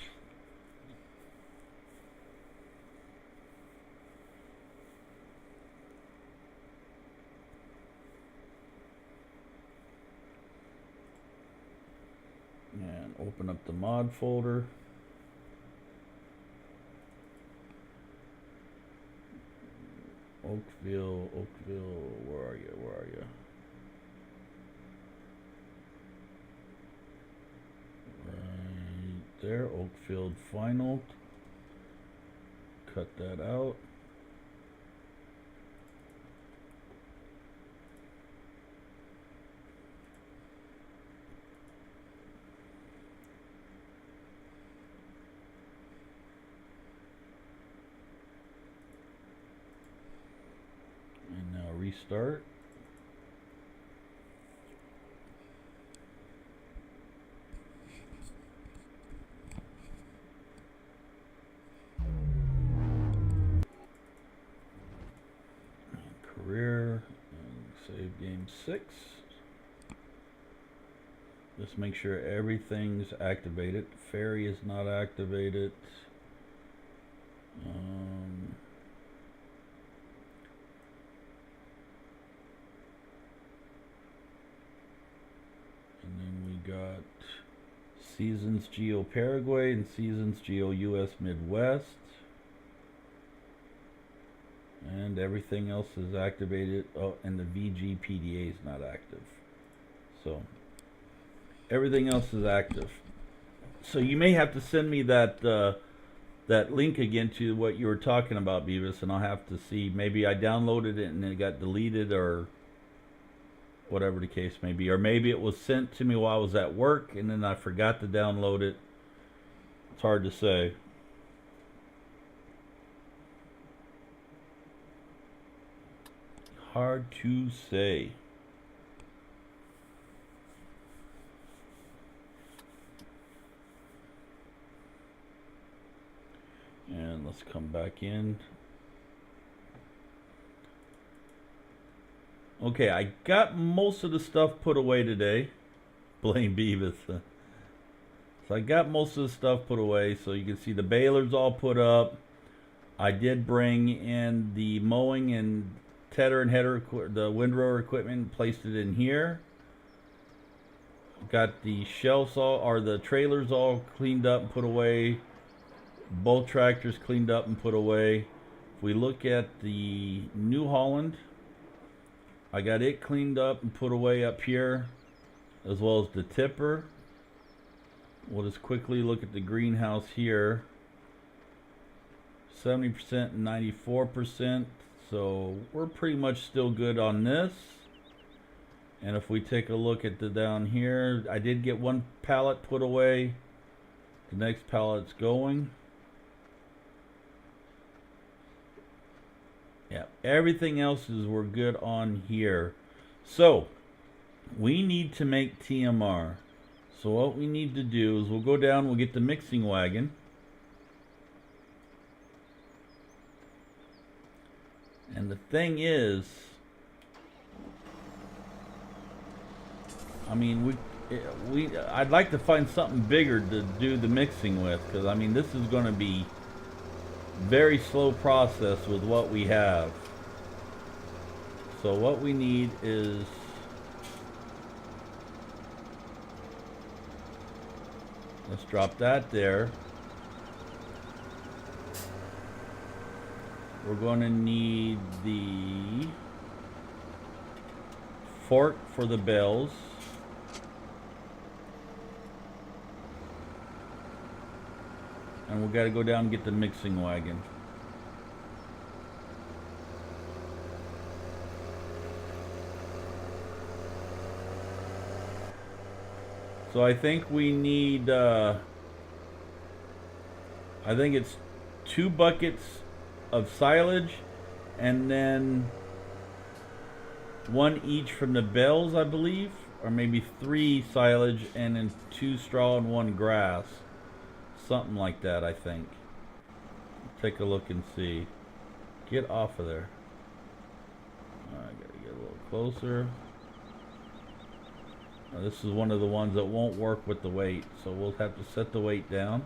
And open up the mod folder. Oakville, where are you? Where are you? Right there, Oakfield final. Cut that out. And now restart. Career and save game 6. Just make sure everything's activated. Ferry is not activated. And then we got Seasons Geo Paraguay and Seasons Geo US Midwest. And everything else is activated. Oh, and the VG PDA is not active. So everything else is active. So you may have to send me that that link again to what you were talking about, Beavis, and I'll have to see. Maybe I downloaded it and it got deleted or whatever the case may be. Or maybe it was sent to me while I was at work and then I forgot to download it. It's hard to say. Hard to say. And let's come back in. Okay, I got most of the stuff put away today. Blame Beavis. So I got most of the stuff put away. So you can see the balers all put up. I did bring in the mowing and tedder and header, the windrower equipment, placed it in here. Got the shelves all, or the trailers all cleaned up and put away. Both tractors cleaned up and put away. If we look at the New Holland, I got it cleaned up and put away up here, as well as the tipper. We'll just quickly look at the greenhouse here. 70% and 94%. So we're pretty much still good on this. And if we take a look at the down here, I did get one pallet put away. The next pallet's going. Yeah, everything else is we're good on here. So we need to make TMR. So what we need to do is we'll go down, we'll get the mixing wagon. And the thing is, I mean, I'd like to find something bigger to do the mixing with, because I mean, this is going to be very slow process with what we have. So what we need is let's drop that there. We're going to need the fork for the bells. And we got to go down and get the mixing wagon. So I think we need, I think it's 2 buckets of silage and then 1 each from the bales, I believe, or maybe 3 silage and then 2 straw and 1 grass. Something like that, I think. Take a look and see. Get off of there. I gotta get a little closer. Now, this is one of the ones that won't work with the weight, so we'll have to set the weight down.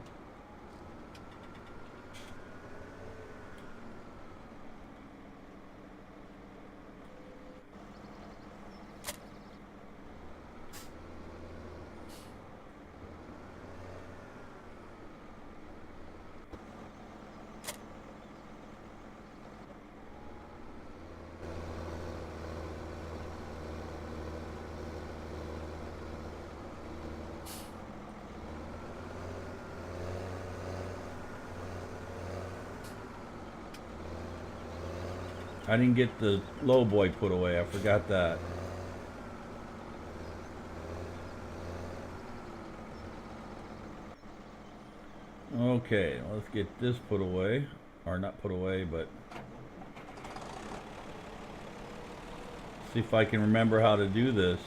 I didn't get the low boy put away. I forgot that. Okay, let's get this put away. Or not put away, but see if I can remember how to do this.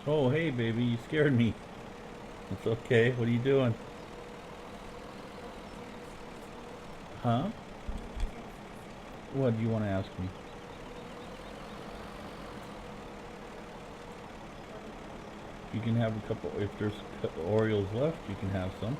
Oh, hey, baby, you scared me. It's okay. What are you doing? Huh? What do you want to ask me? You can have a couple. If there's a couple Orioles left, you can have some.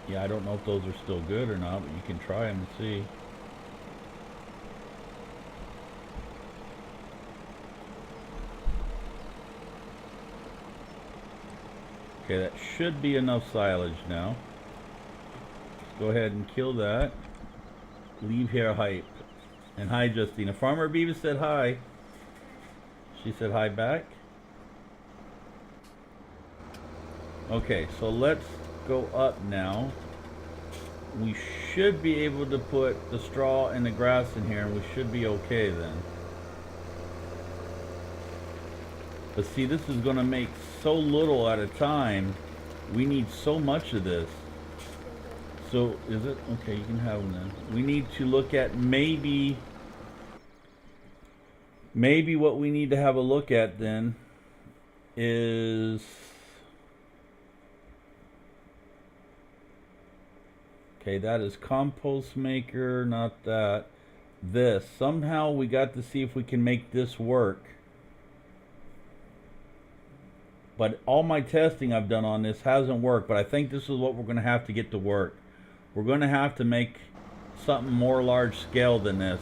Yeah, I don't know if those are still good or not, but you can try them and see. Okay, that should be enough silage now. Let's go ahead and kill that. Leave here hype. And hi, Justina. Farmer Beavis said hi. She said hi back. Okay, so let's go up now. We should be able to put the straw and the grass in here, and we should be okay then. But see, this is going to make so little at a time. We need so much of this. So, is it? Okay, you can have them then. We need to look at maybe what we need to have a look at then is... Okay, that is compost maker, not that. This. Somehow we got to see if we can make this work. But all my testing I've done on this hasn't worked, but I think this is what we're going to have to get to work. We're going to have to make something more large scale than this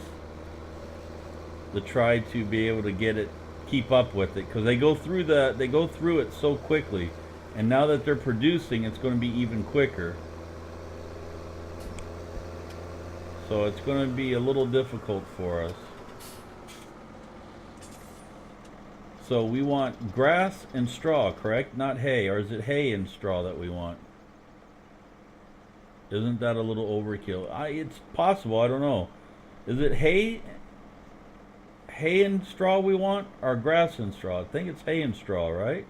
to try to be able to get it, keep up with it, because they go through it so quickly, and now that they're producing, it's going to be even quicker. So it's going to be a little difficult for us. So we want grass and straw, correct? Not hay. Or is it hay and straw that we want? Isn't that a little overkill? It's possible. I don't know. Is it hay and straw we want? Or grass and straw? I think it's hay and straw, right?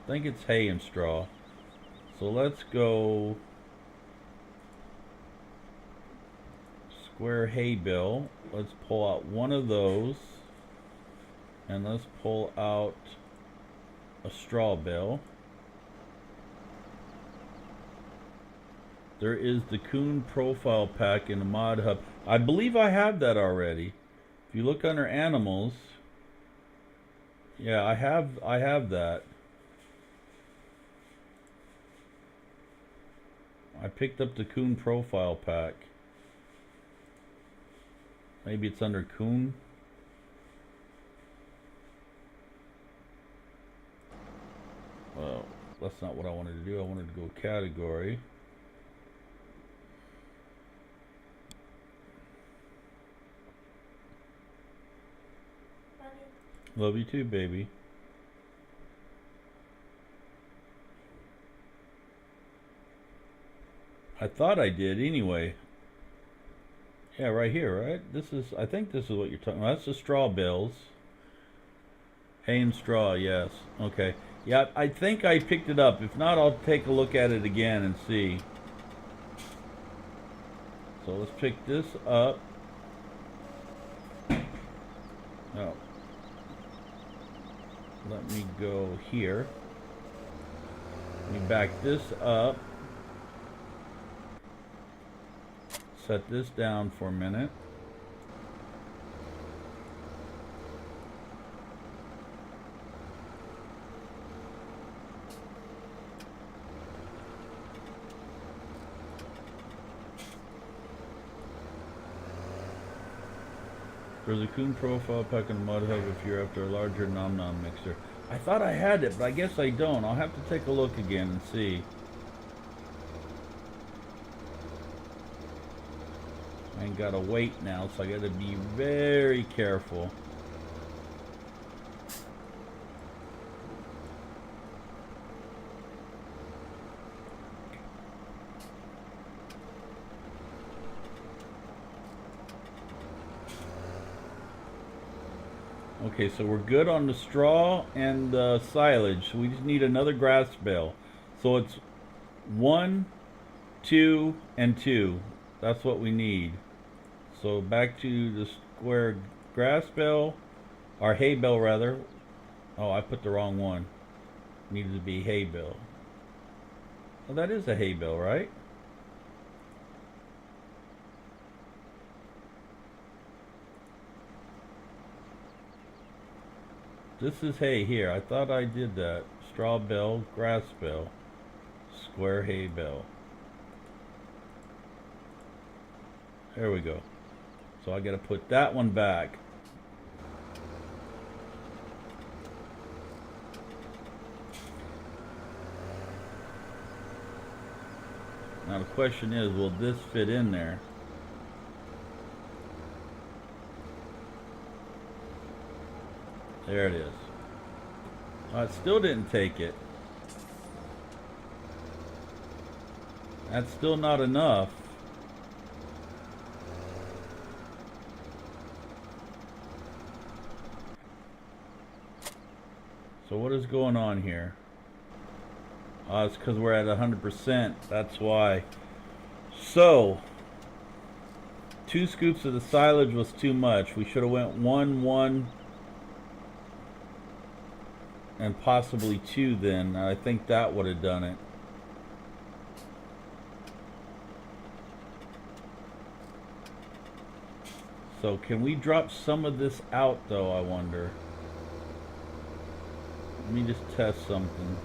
I think it's hay and straw. So let's go... Square hay bill. Let's pull out one of those, and let's pull out a straw bill. There is the Coon profile pack in the mod hub. I believe I have that already. If you look under animals, yeah, I have that. I picked up the Coon profile pack. Maybe it's under Coon. Well, that's not what I wanted to do. I wanted to go category. Love you too, baby. I thought I did anyway. Yeah, right here, right? This is, I think this is what you're talking about. That's the straw bales. Hay and straw, yes. Okay. Yeah, I think I picked it up. If not, I'll take a look at it again and see. So let's pick this up. Oh. Let me go here. Let me back this up. Set this down for a minute. There's a Coon profile pack in the Mud Hub if you're after a larger Nom Nom mixer. I thought I had it, but I guess I don't. I'll have to take a look again and see. I ain't got to wait now, so I got to be very careful. Okay, so we're good on the straw and the silage. We just need another grass bale. So it's 1, 2, and 2. That's what we need. So back to the square grass bale, or hay bale rather. Oh, I put the wrong one. Needed to be hay bale. Well, that is a hay bale, right? This is hay here. I thought I did that. Straw bale, grass bale, square hay bale. There we go. So I got to put that one back. Now the question is, will this fit in there? There it is. It still didn't take it. That's still not enough. So what is going on here? It's because we're at 100%. That's why. So 2 scoops of the silage was too much. We should have went 1, 1, and possibly 2 then. I think that would have done it. So can we drop some of this out though, I wonder? Let me just test something.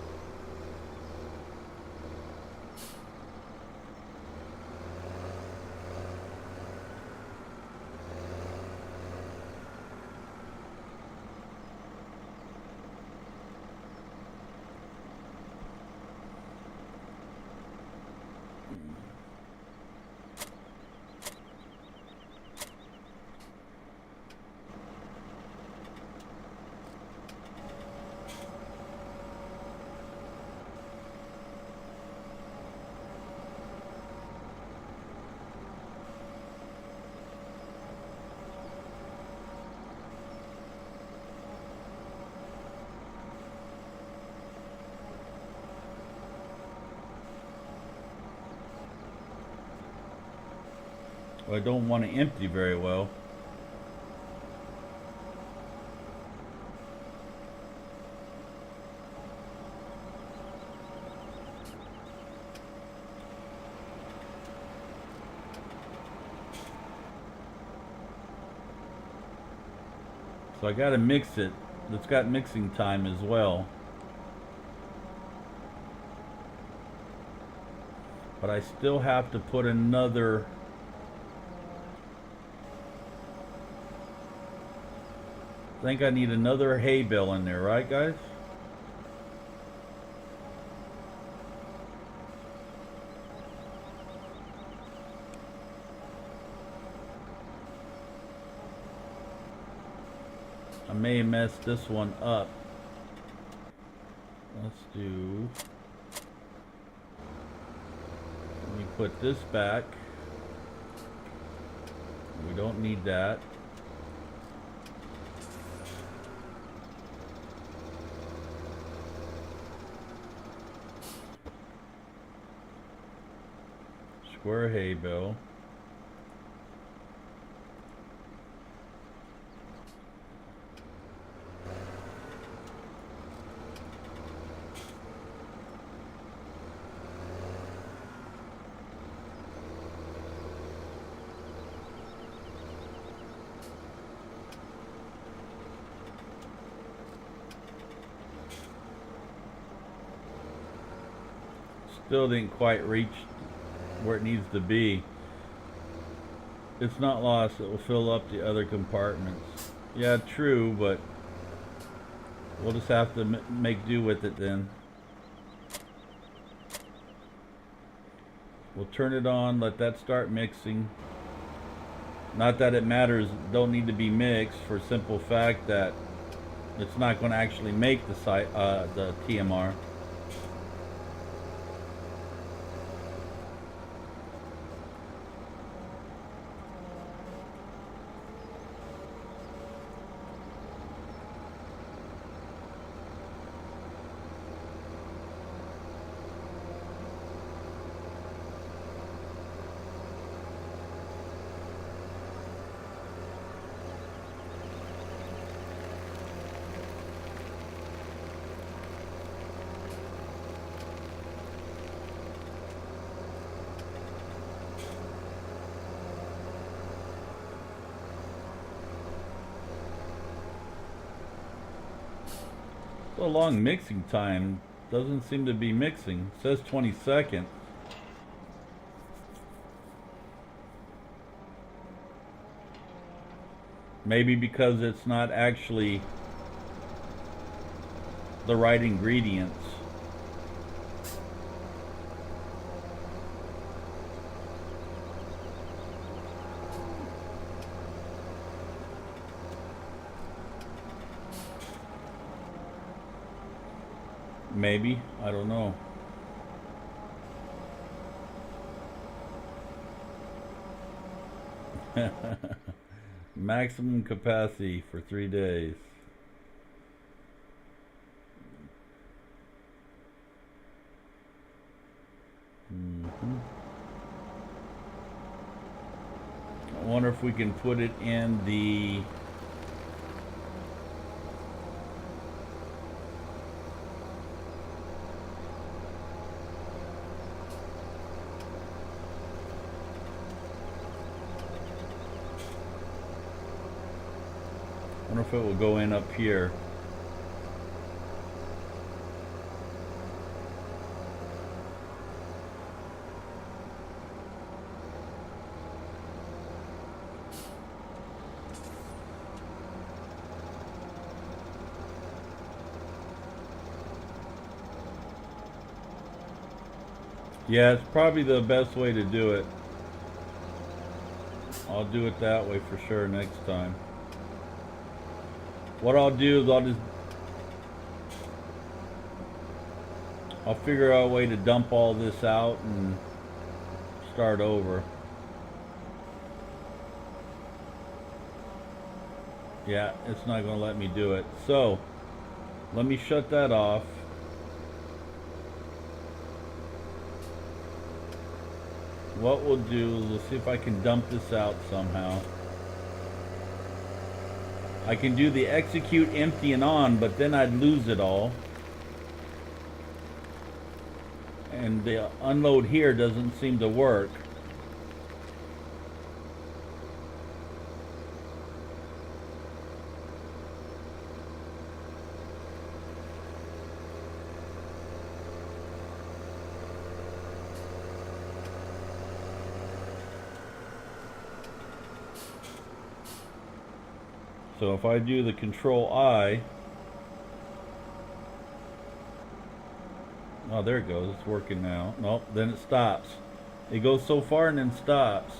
I don't want to empty very well. So I gotta mix it. It's got mixing time as well. But I still have to put another... I think I need another hay bale in there, right guys? I may mess this one up. Let's do... Let me put this back. We don't need that. Square hay bale. Still didn't quite reach where it needs to be. It's not lost, it will fill up the other compartments. Yeah, true, but we'll just have to make do with it then. We'll turn it on, let that start mixing. Not that it matters, don't need to be mixed, for simple fact that it's not going to actually make the TMR. So long mixing time, doesn't seem to be mixing. It says 20 seconds. Maybe because it's not actually the right ingredients. Maybe, I don't know. Maximum capacity for 3 days. I wonder if we can put it in the... I wonder if it will go in up here. Yeah, it's probably the best way to do it. I'll do it that way for sure next time. What I'll do is I'll figure out a way to dump all this out and start over. Yeah, it's not going to let me do it. So, let me shut that off. What we'll do is we'll see if I can dump this out somehow. I can do the execute empty and on, but then I'd lose it all. And the unload here doesn't seem to work. So if I do the Control I, oh, there it goes. It's working now. Nope, then it stops. It goes so far and then stops.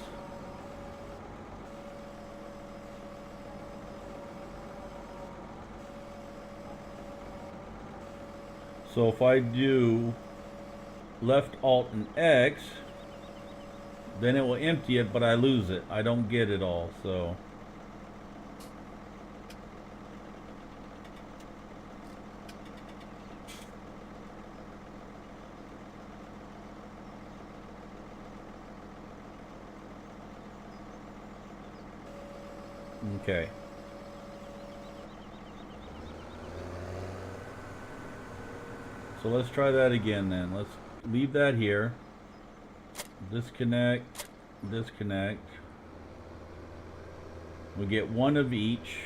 So if I do left Alt and X, then it will empty it, but I lose it. I don't get it all, so. Okay. So let's try that again then. Let's leave that here. Disconnect, disconnect. We get one of each.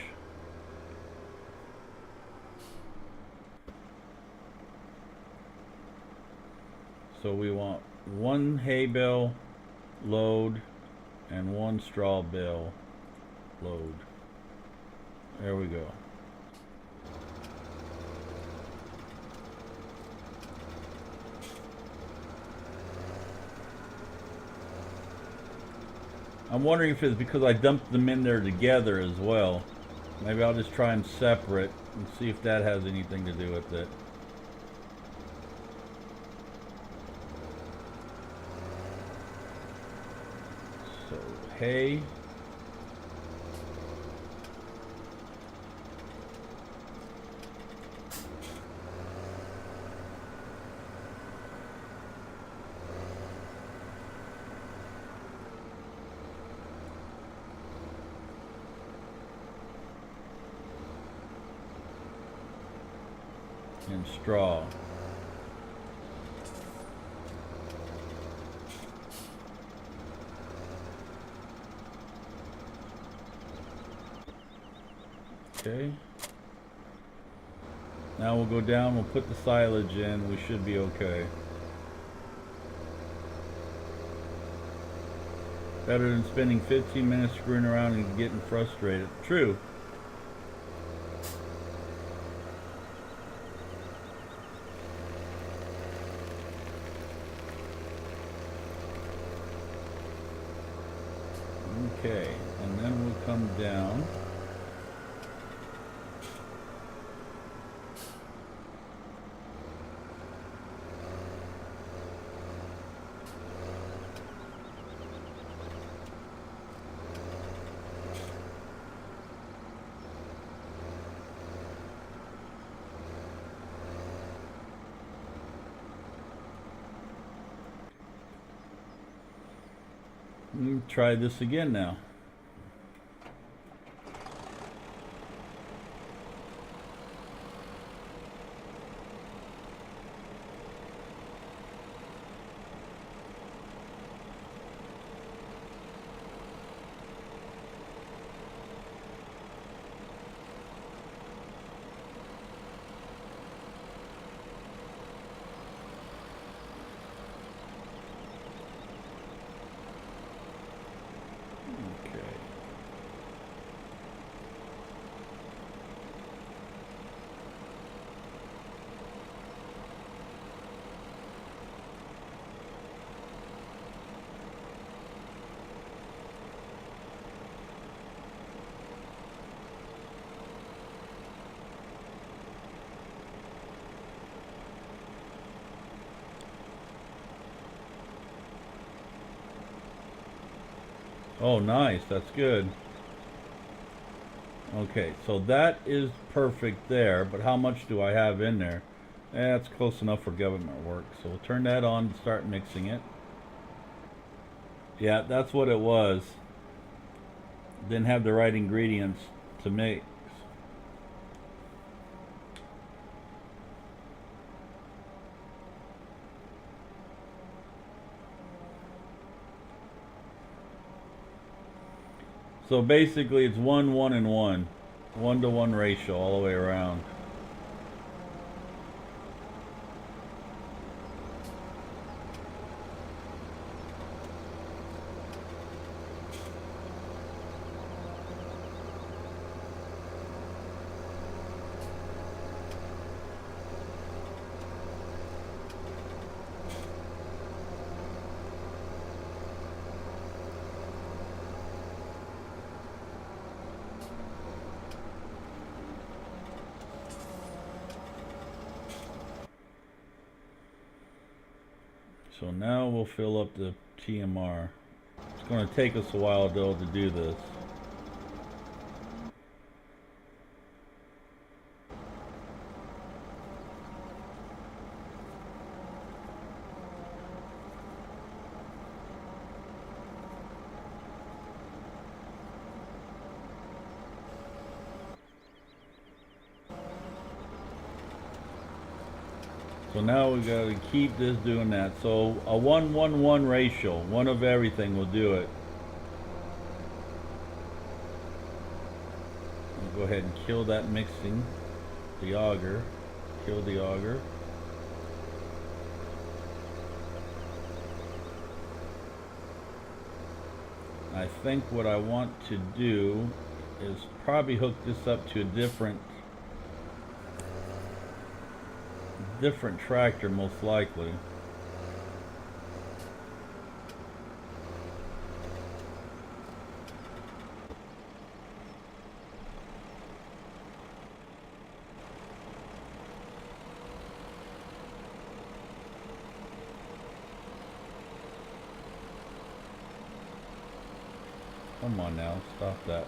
So we want one hay bale load and one straw bale load. There we go. I'm wondering if it's because I dumped them in there together as well. Maybe I'll just try them separate and see if that has anything to do with it. So, hay. And straw. Okay. Now we'll go down, we'll put the silage in, we should be okay. Better than spending 15 minutes screwing around and getting frustrated. True. Okay, and then we'll come down. Try this again now. Oh, nice. That's good. Okay, so that is perfect there, but how much do I have in there? That's close enough for government work. So we'll turn that on and start mixing it. Yeah, that's what it was. Didn't have the right ingredients to mix. So basically it's 1, 1, and 1. 1-to-1 ratio all the way around. So now we'll fill up the TMR. It's going to take us a while though to do this. So now we got to keep this doing that. So a 1-1-1 ratio, one of everything will do it. We'll go ahead and kill that mixing, the auger, kill the auger. I think what I want to do is probably hook this up to a different tractor, most likely. Come on now, stop that.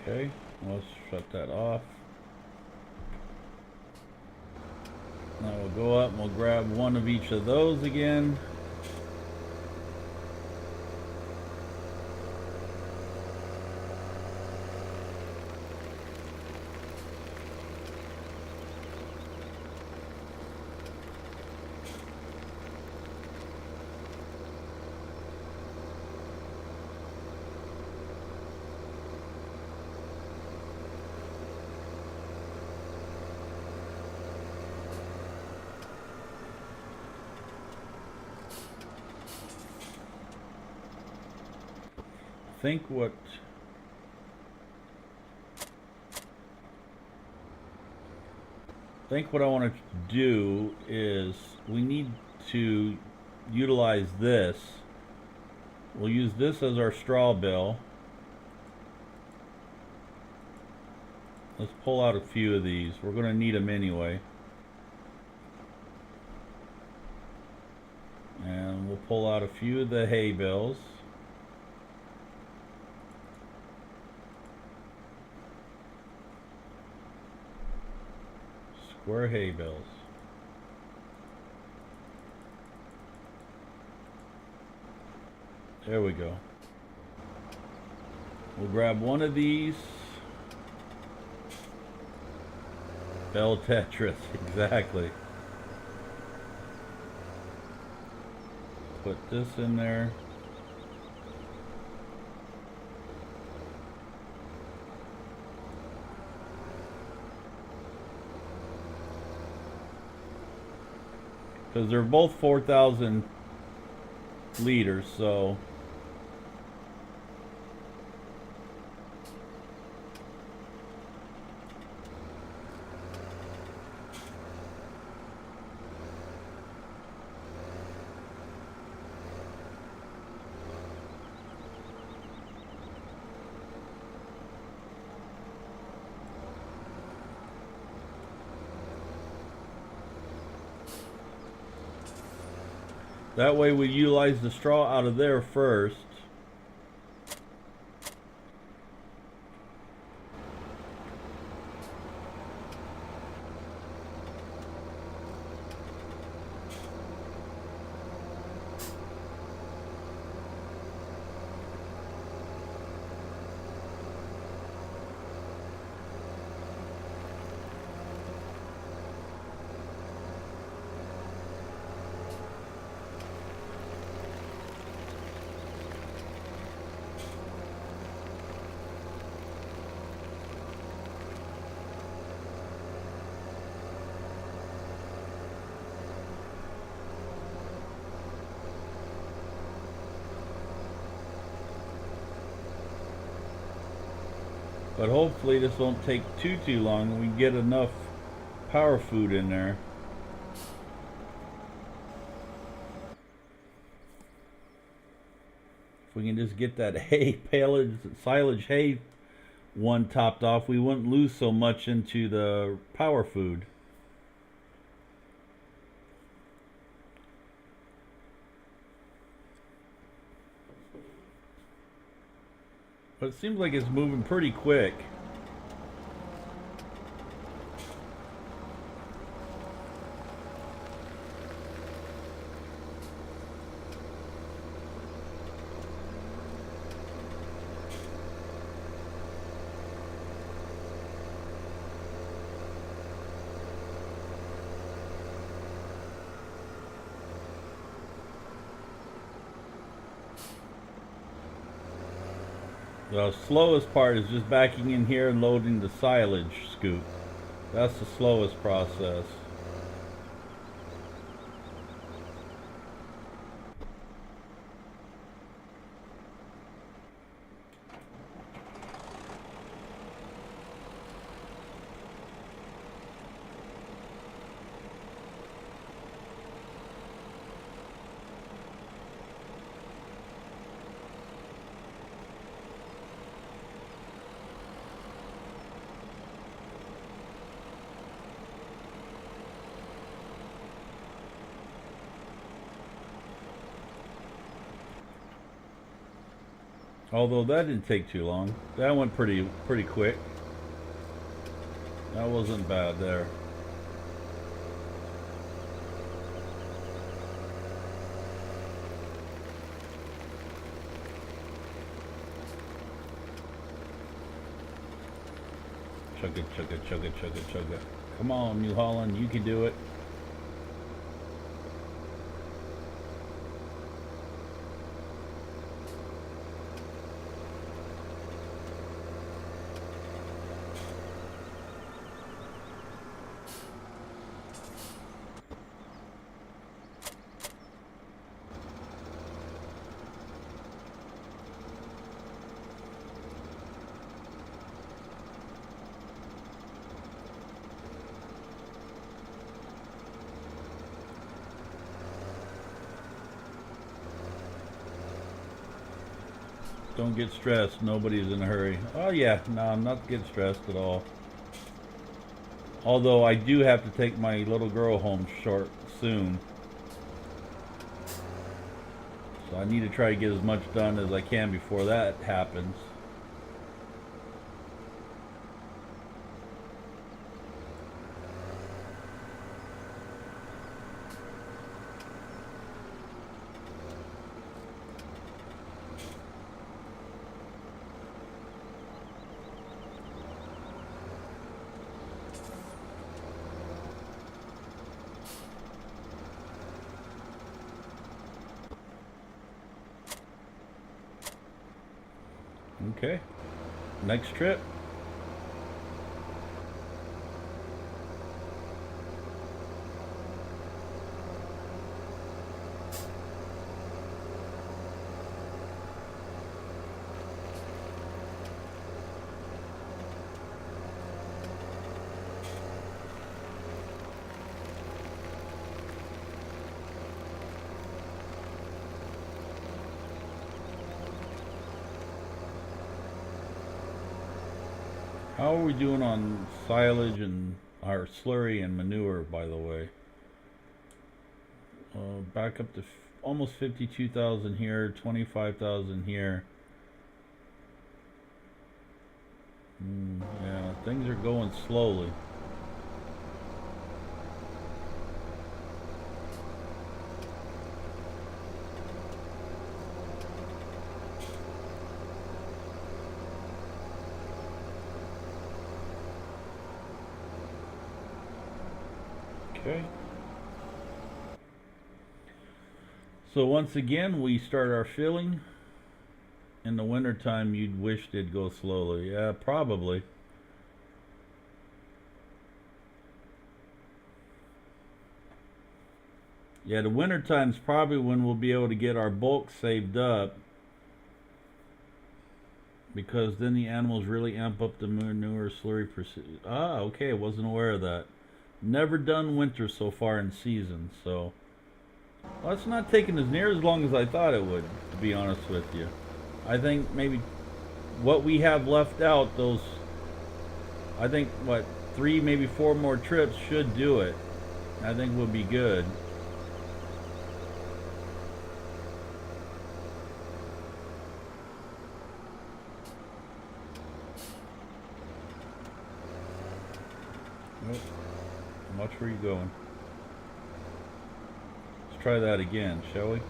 Okay, let's shut that off. Now we'll go up and we'll grab one of each of those again. Think what I want to do is we need to utilize this. We'll use this as our straw bale. Let's pull out a few of these. We're going to need them anyway. And we'll pull out a few of the hay bales. Square hay bales. There we go. We'll grab one of these. Bell Tetris, exactly. Put this in there. Because they're both 4,000 liters, so that way we utilize the straw out of there first. But hopefully this won't take too long and we get enough power food in there. If we can just get that hay, silage hay one topped off, we wouldn't lose so much into the power food. But it seems like it's moving pretty quick. The slowest part is just backing in here and loading the silage scoop. That's the slowest process. Although that didn't take too long. That went pretty quick. That wasn't bad there. Chugga, chugga, chugga, chugga, chugga. Come on, New Holland, you can do it. Don't get stressed. Nobody's in a hurry. Oh yeah, no, I'm not getting stressed at all. Although I do have to take my little girl home soon. So I need to try to get as much done as I can before that happens. Okay, next trip. How are we doing on silage and our slurry and manure, by the way? Back up to almost 52,000 here, 25,000 here. Yeah, things are going slowly. Okay. So once again, we start our filling. In the wintertime, you'd wish it'd go slowly. Yeah, probably. Yeah, the wintertime's probably when we'll be able to get our bulk saved up. because then the animals really amp up the manure slurry pursuit. Ah, okay, wasn't aware of that. Never done winter so far in season, so well, it's not taking as near as long as I thought it would, to be honest with you. I think maybe what we have left out, those, I think what, 3 maybe 4 more trips should do it. I think we'll be good. Nope. Watch where you're going. Let's try that again, shall we?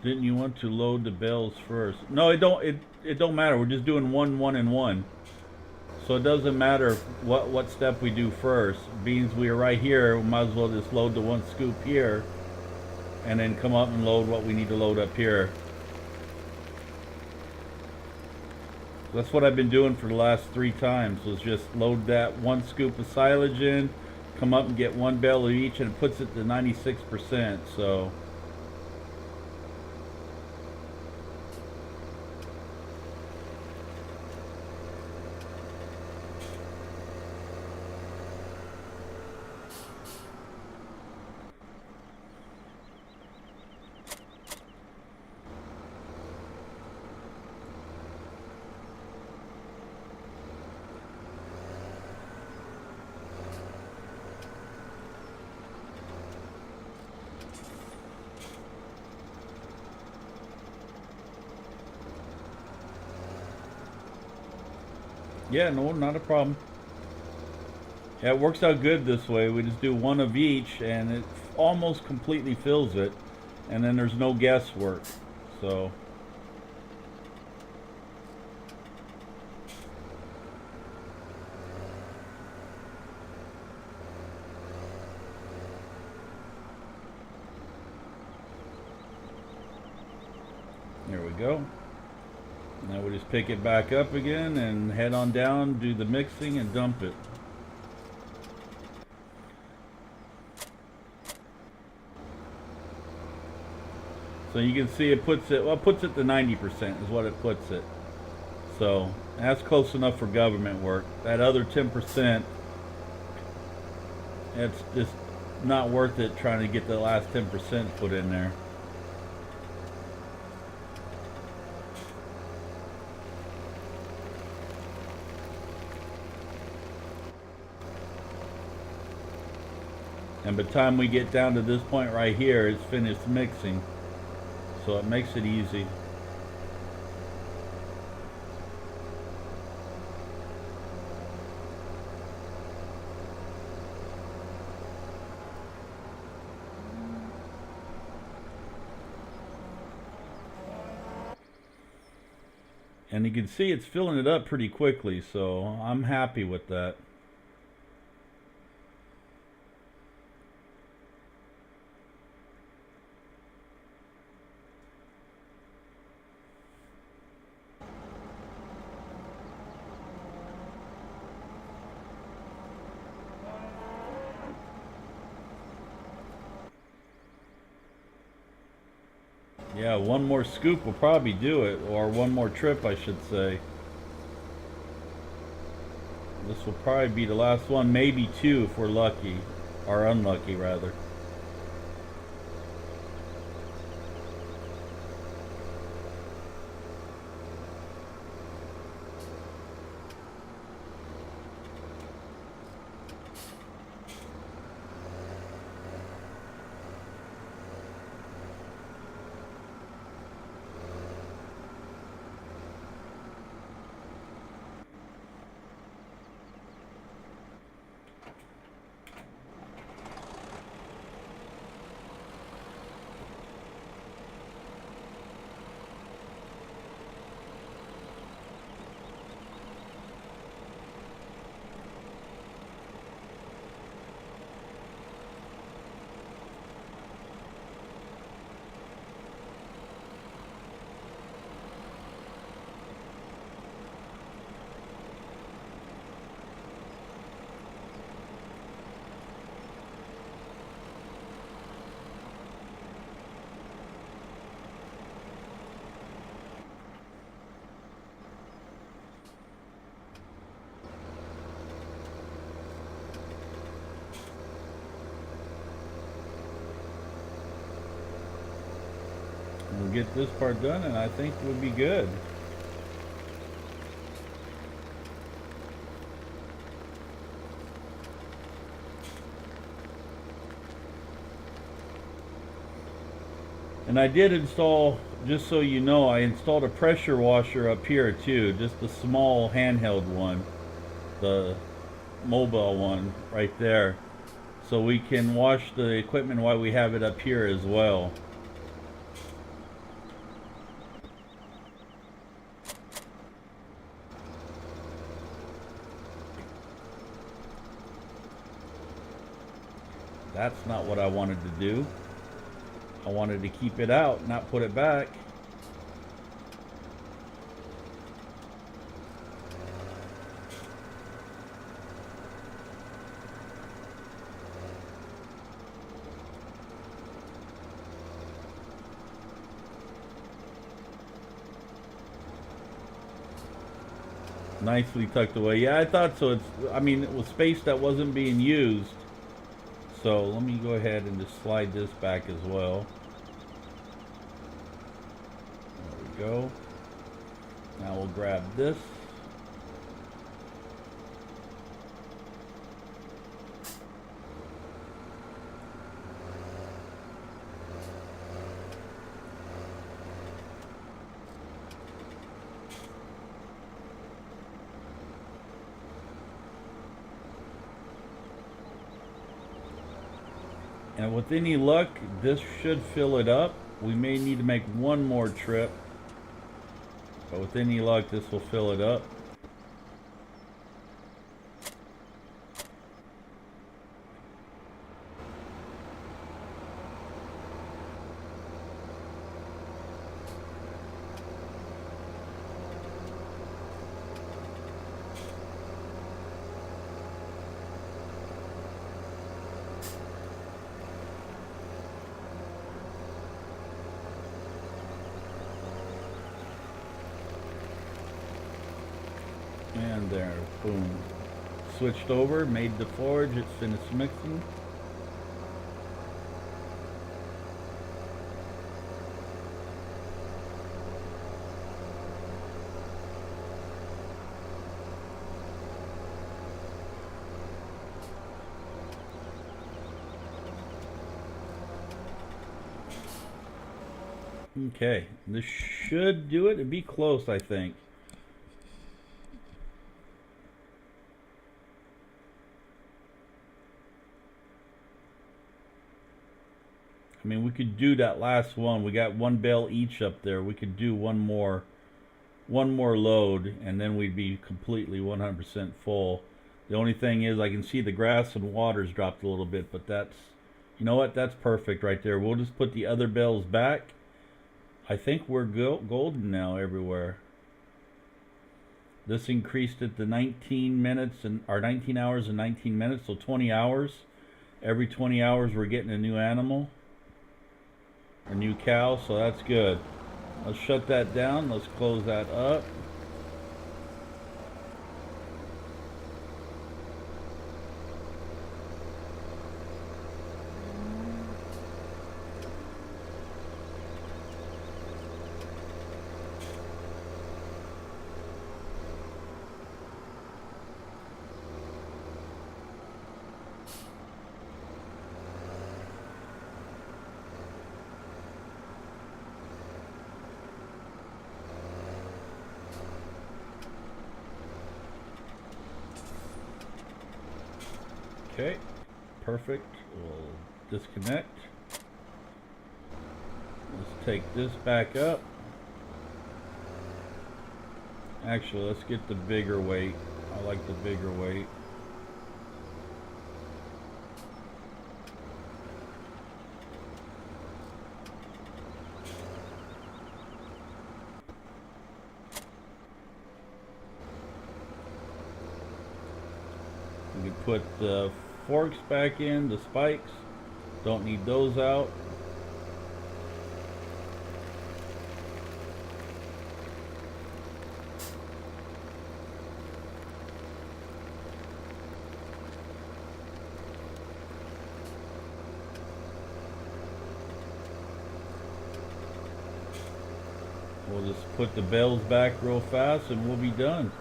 Didn't you want to load the bales first? No, it don't matter. We're just doing 1, 1, and 1. So it doesn't matter what step we do first. Beans we are right here, we might as well just load the 1 scoop here and then come up and load what we need to load up here. That's what I've been doing for the last 3 times, was just load that 1 scoop of silage in, come up and get 1 bale of each, and it puts it to 96%, so yeah, no, not a problem. Yeah, it works out good this way. We just do 1 of each and it almost completely fills it, and then there's no guesswork. So there we go. Now we just pick it back up again and head on down, do the mixing and dump it. So you can see it puts it, well, it puts it to 90% is what it puts it. So that's close enough for government work. That other 10%, it's just not worth it trying to get the last 10% put in there. And by the time we get down to this point right here, it's finished mixing. So it makes it easy. And you can see it's filling it up pretty quickly, so I'm happy with that. Yeah, 1 more scoop will probably do it, or 1 more trip I should say. This will probably be the last one, maybe 2 if we're lucky, or unlucky rather. We'll get this part done, and I think we'll be good. And I did install, just so you know, I installed a pressure washer up here too, just the small handheld one, the mobile one right there, so we can wash the equipment while we have it up here as well. That's not what I wanted to do. I wanted to keep it out, not put it back. Nicely tucked away. Yeah, I thought so. I mean, it was space that wasn't being used. So let me go ahead and just slide this back as well. There we go. Now we'll grab this. And with any luck, this should fill it up. We may need to make one more trip, but with any luck, this will fill it up. And there, boom. Switched over, made the forge, it's finished mixing. Okay, this should do it. It'd be close, I think. I mean, we could do that last one. We got one bale each up there. We could do one more load, and then we'd be completely 100% full. The only thing is, I can see the grass and water's dropped a little bit, but that's, you know what? That's perfect right there. We'll just put the other bales back. I think we're golden now everywhere. This increased it to 19 minutes or 19 hours and 19 minutes, so 20 hours. Every 20 hours we're getting a new animal. A new cow, so that's good. Let's shut that down. Let's close that up. Okay, perfect. We'll disconnect. Let's take this back up. Actually, let's get the bigger weight. I like the bigger weight. We can put the forks back in, the spikes. Don't need those out. We'll just put the bells back real fast and we'll be done.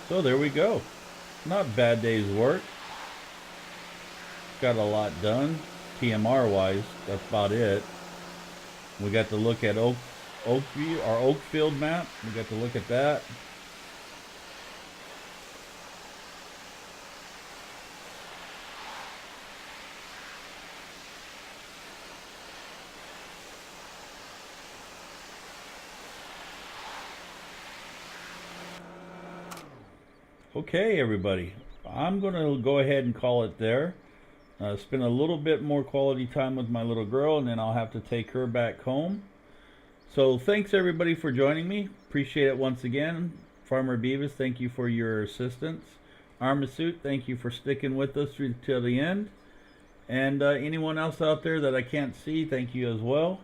So there we go. Not a bad day's work. Got a lot done. TMR wise, that's about it. We got to look at Oakview, our Oakfield map. We got to look at that. Okay, everybody. I'm going to go ahead and call it there. Spend a little bit more quality time with my little girl, and then I'll have to take her back home. So thanks, everybody, for joining me. Appreciate it once again. Farmer Beavis, thank you for your assistance. Armasuit, thank you for sticking with us through till the end. And anyone else out there that I can't see, thank you as well.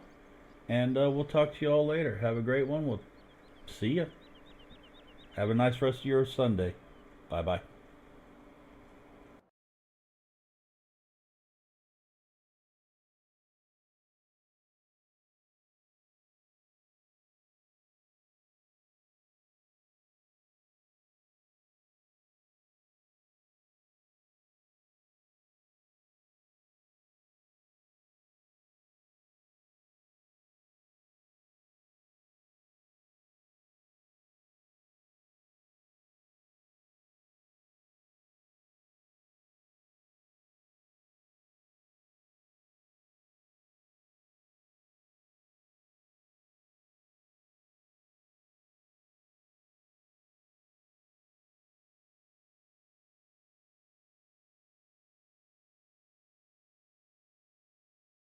And we'll talk to you all later. Have a great one. We'll see ya. Have a nice rest of your Sunday. Bye-bye.